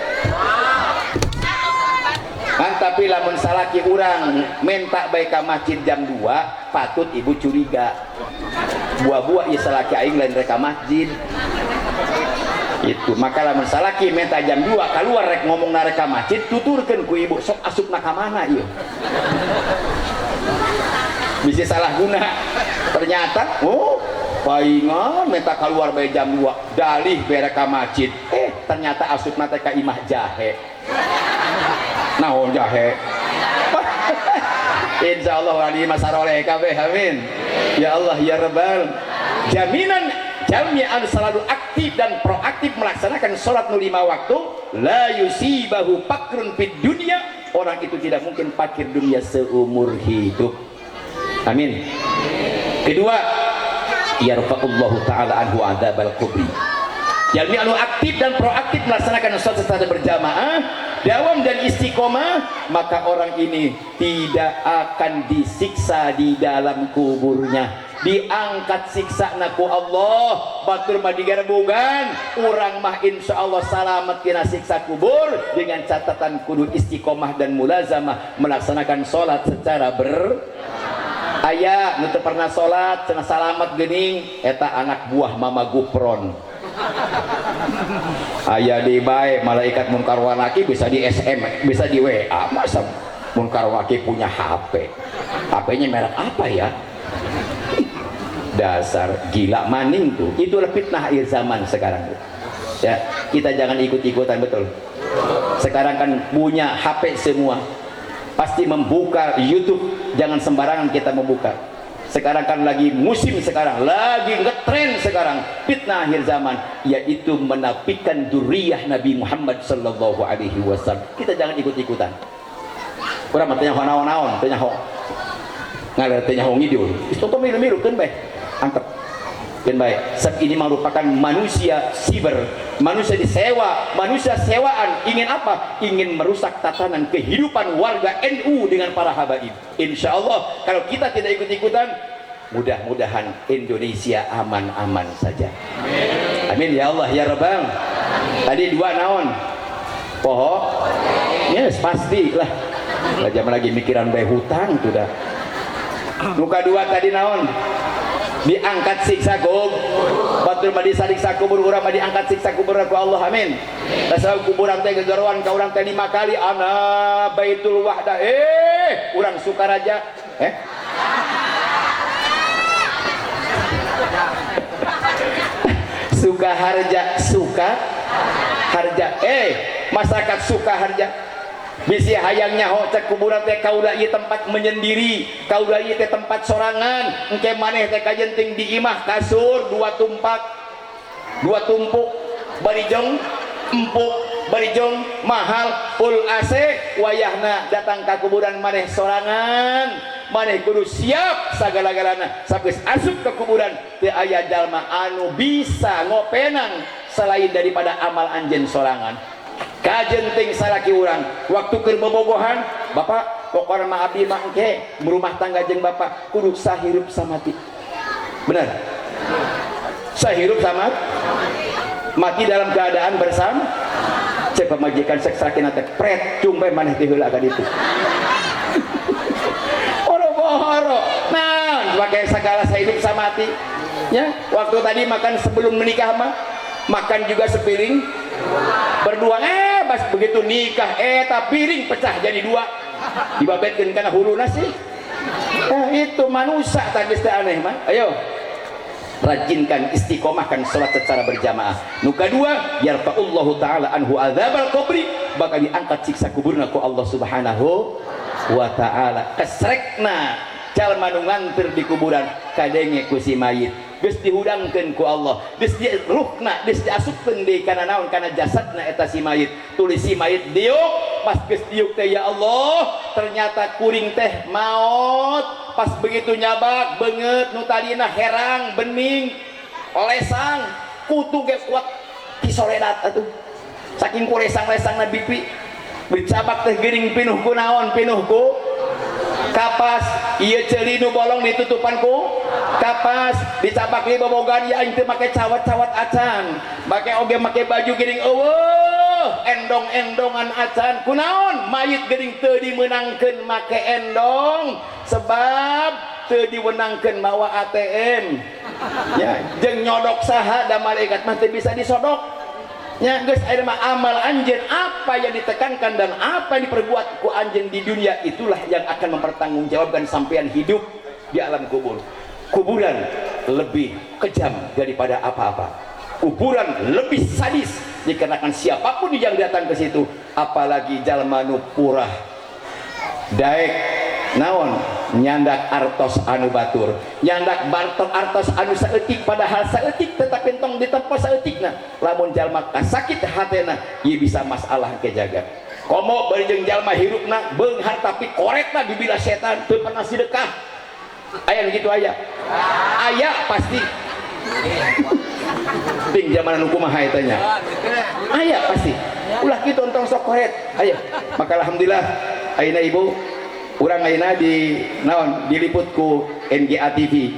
Kan tapi lamun salaki urang minta baik ka masjid jam 2 patut ibu curiga buah-buah ieu salaki aing lain rek ka masjid itu maka lamun salaki minta jam 2 keluar rek ngomong narek ka masjid tuturkeun ku ibu sok asupna ka mana ieu bisa salah guna ternyata oh paingan minta keluar bae jam 2 dalih berek ka masjid ternyata asupna teh ka imah jahe naon jahe insyaallah wali masaroleh kabeh amin ya Allah ya Rabbal jaminan jami'an selalu aktif dan proaktif melaksanakan sholat 5 waktu la yusibahu fakrun fid dunya orang itu tidak mungkin fakir dunia seumur hidup amin kedua yarfa'ullahu ta'ala anhu adzabal kubri Jalmi anu aktif dan proaktif melaksanakan sholat secara berjamaah, dawam dan istiqomah, maka orang ini tidak akan disiksa di dalam kuburnya. Diangkat siksa naku Allah, batur mah digarbugan, urang mah insya Allah salamet tina siksa kubur dengan catatan kudu istiqomah dan mulazamah melaksanakan sholat secara aya nu teu pernah sholat cenah salamet geuning eta anak buah mama gupron. Aya di bae malaikat munkar wa nakir bisa di SM, bisa di WA. Masa munkar wa nakir punya HP? HP-nya merek apa ya? Dasar gila maning tuh. Itulah fitnah akhir zaman sekarang tuh. Ya, kita jangan ikut-ikutan, betul. Sekarang kan punya HP semua. Pasti membuka YouTube, jangan sembarangan kita membuka. Sekarang kan lagi musim sekarang, lagi ngetren sekarang fitnah akhir zaman, yaitu menafikan duriyah Nabi Muhammad sallallahu alaihi wasallam. Kita jangan ikut-ikutan. Urang mah teh nyaho naon-naon, teh nyaho. Ngaler teh nyaho ngidul. Contoh milu-milu keun bae. Angkat. Keun bae. Sebab ini merupakan manusia siber, manusia disewa, manusia sewaan. Ingin apa? Ingin merusak tatanan kehidupan warga NU dengan para habaib. Insya Allah kalau kita tidak ikut-ikutan, mudah-mudahan Indonesia aman-aman saja. Amin ya Allah ya Rabbal. Tadi dua naon? Poho? Yes, pasti lah. Jangan lagi mikiran bae hutang tuh dah. Nuka dua tadi naon? Diangkat siksa kubur, batur mah disiksa kubur, urang mah diangkat siksa kubur ku Allah, amin. Dasar kuburan teh gegeroan ka urang teh 5 kali, ana Baitul Wahdah, urang Sukaraja, Sukaharja, Sukaharja, masyarakat Sukaharja. Bisi hayang nyaho cek kuburan teh kaula ieu tempat menyendiri, kaula ieu teh tempat sorangan, engke maneh teh kajenting di imah kasur 2 tumpuk barijong empuk barijong mahal full AC wayahna datang ka kuburan maneh sorangan, maneh kudu siap sagala-galana sageus asup ke kuburan teu aya jalma anu bisa ngopenang selain daripada amal anjeun sorangan. Kajenting salaki urang waktu keur bobogohan, bapak pokokna mah abdi mah engke merumah tangga jeung bapak kudu sahirup samati. Benar? Sahirup sama mati dalam keadaan bersama. Cek pamajikan sek sakina teh pret cung bae maneh teh heula ka ditu. Oro-oro. Nah, pakai segala sahirup samati. Ya, waktu tadi makan sebelum menikah mah makan juga sepiring berdua pas begitu nikah eta piring pecah jadi dua dibabetkeun kana huluna sih. Itu manusia tadi aneh mah. Ayo rajinkan istiqomahkan salat secara berjamaah. Nu kadua yarfa'ullahu taala anhu adzabal qabri, bakal diangkat siksa kuburna ku Allah Subhanahu wa taala. Kesrekna jalma nu nganter di kuburan kadenge ku si mayit geus dihudangkeun ku Allah, geus ruhna geus diasupkeun deui kana naon kana jasadna eta si mayit. Tulis si mayit diuk, pas geus diuk teh ya Allah ternyata kuring teh maot. Pas begitu nyabak beungeut nu tadina herang bening olesang kutu ge kuat kisoledat atuh saking kulesang-lesangna bipi dicabak teh geuning pinuh ku naon, pinuh ku kapas. Ieu ceuli nu bolong ditutupan ku kapas, dicabak di bobogan ya aing teu make cawat-cawat acan, make oge make baju geuning eueuh endong-endongan acan. Kunaon mayit geuning teu dimeunangkeun make endong sebab teu diwenangkeun mawa ATM ya, jeung nyodok saha da malaikat mah teu bisa disodok nya. Geus aya mah amal anjeun apa yang ditekankan dan apa yang diperbuat ku anjeun di dunia itulah yang akan mempertanggungjawabkan sampean hidup di alam kubur. Kuburan lebih kejam daripada apa-apa, kuburan lebih sadis dikarenakan siapapun yang datang ke situ, apalagi jalma nu purah daek naon nyandak artos anu batur, nyandak bartok artos anu saeutik padahal saeutik tetapi entong ditempo saeutikna. Lamun jalma kasakit hatena ieu bisa masalah ke jagat. Komo bari jeung jalma hirupna beunghar tapi korekna dibila setan teu pernah sedekah. Aya gitu aya. Aya pasti. Ting zaman anu kumaha eta nya. Aya pasti. Ulah kitu entong sok koret. Aya. Maka alhamdulillah ayeuna ibu urang ayeuna di naon diliput ku NGA TV.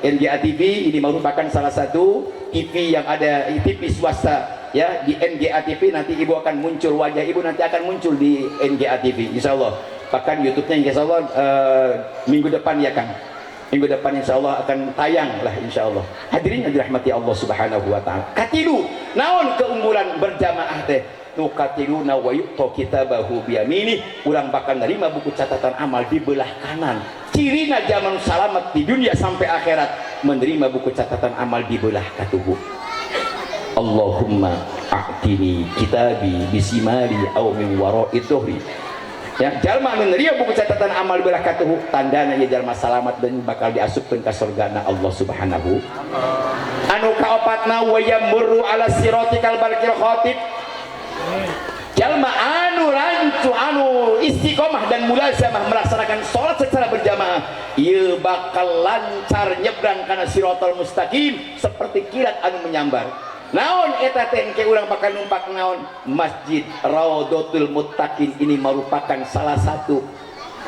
NGA TV ini merupakan salah satu TV yang ada, TV swasta ya. Di NGA TV nanti ibu akan muncul, wajah ibu nanti akan muncul di NGA TV insyaallah. Bahkan YouTube-nya insyaallah minggu depan ya Kang. Minggu depan insyaallah akan tayang lah insyaallah. Hadirin yang dirahmati Allah Subhanahu wa taala. Katilu naon keunggulan berjamaah teh? Nukatiluna wa yu'ta kitabahu biyamini, urang bakal nerima buku catatan amal di belah kanan. Cirina zaman salamat di dunia sampai akhirat menerima buku catatan amal di belah katuhu. Allahumma a'tini kitabi bisimali aw min wara'i dhuhri. Ya, jalma menerima buku catatan amal belah katuhu tandana ieu jalma salamat dan bakal diasupkeun ka surgana Allah Subhanahu. Anu kaopatna wa yamurru ala siratikal barqil khatib. Jalma anu rancu anu istiqomah dan mulazamah melaksanakan sholat secara berjamaah ieu bakal lancar nyebrang kana siratal mustaqim seperti kilat anu menyambar. Naon eta teh engke urang bakal numpak naon? Masjid Raudhatul Muttaqin ini merupakan salah satu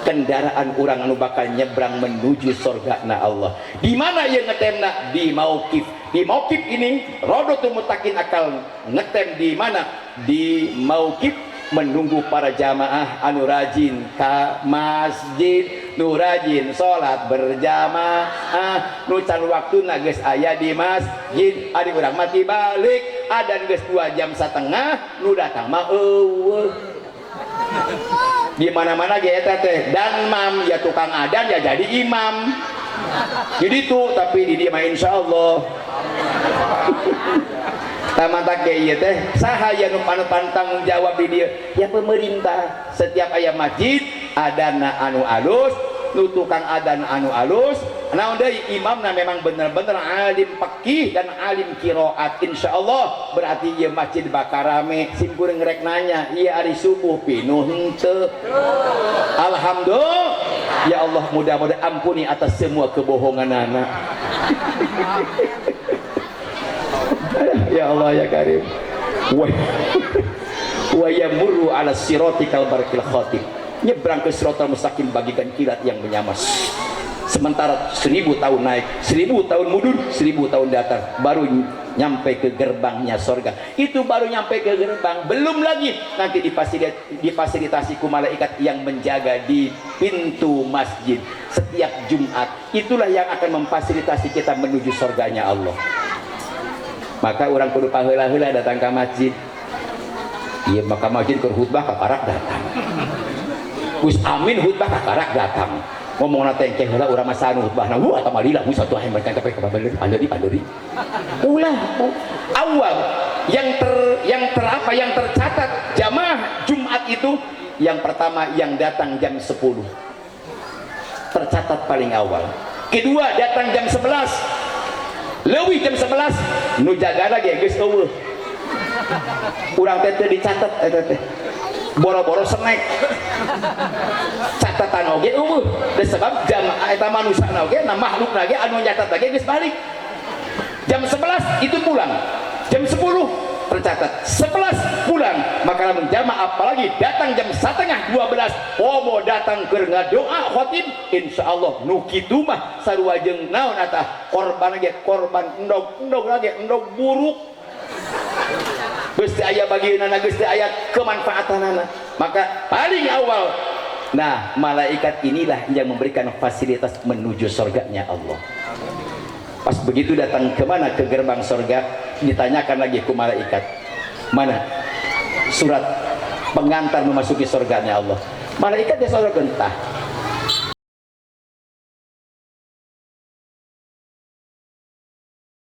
kendaraan urang anu bakal nyebrang menuju surgana Allah. Di mana ieu ngetemna? Di mauqif. Di mauqif ini Raudhatul Muttaqin akan ngetem di mana? Di mauqif menunggu para jamaah anu rajin ka masjid, nu rajin salat berjamaah, nu can waktuna geus aya di masjid, ari urang mati balik adan geus 2 jam setengah, nu datang mah eueuh. Di mana-mana ge eta teh dan mam ya tukang adan ya jadi imam. Jadi tuh tapi di dia mah insyaallah. Tamantak ge ieu teh saha ya nu panutan tanggung jawab di dieu? Ya pemerintah. Setiap aya masjid adana anu alus, nu tukang adan anu alus, naon deui imamna memang bener-bener alim fikih dan alim qiraat insyaallah. Berarti ieu masjid bakal rame. Sim kuring rek nanya, ieu ari subuh pinuh henteu? Alhamdulillah. Ya Allah mudah-mudahan ampuni atas semua kebohonganana. Ya Allah ya Karim. Wa yamurru ala siratikal barqil khatib. Nyebrang ke siratal mustaqim bagikan kilat yang menyamas. Sementara 1000 tahun naik, 1000 tahun mundur, 1000 tahun datar, baru nyampe ke gerbangnya surga. Itu baru nyampe ke gerbang, belum lagi nanti difasilitasi ku malaikat yang menjaga di pintu masjid setiap Jumat. Itulah yang akan memfasilitasi kita menuju surganya Allah. Maka orang kudu paheula-heula datang ke masjid. iya maka majid ke khutbah kakarak datang Gus Amin khutbah kakarak datang ngomong nanti yang kehela urang masa anu khutbah nah atau malilah mu satu hari mereka sampai ke panderi ulah awal yang tercatat jamaah Jumat itu yang pertama yang datang jam 10 tercatat paling awal, kedua datang jam 11 leuwih jam 11 nu jaga lagi geus eueuh urang teh dicatat eta teh boro-boro snack catatan oge eueuh sebab jam eta manusana oge na makhluk lagi anu nyatat lagi geus balik jam 11 itu pulang jam 10 tercatat 11 pulang maka lamun jamaah apalagi datang jam 11:30 mau datang keur ngadoa khotib insyaallah nu kitu mah sarua jeung naon atah korban lagi korban endog lagi endog buruk geus teu aya bagieunana geus teu aya kemanfaatanana maka paling awal nah malaikat inilah yang memberikan fasilitas menuju surganya Allah. Pas begitu datang kemana ke gerbang surga ditanyakan lagi ke malaikat mana surat pengantar memasuki surganya Allah malaikat dia selalu gentah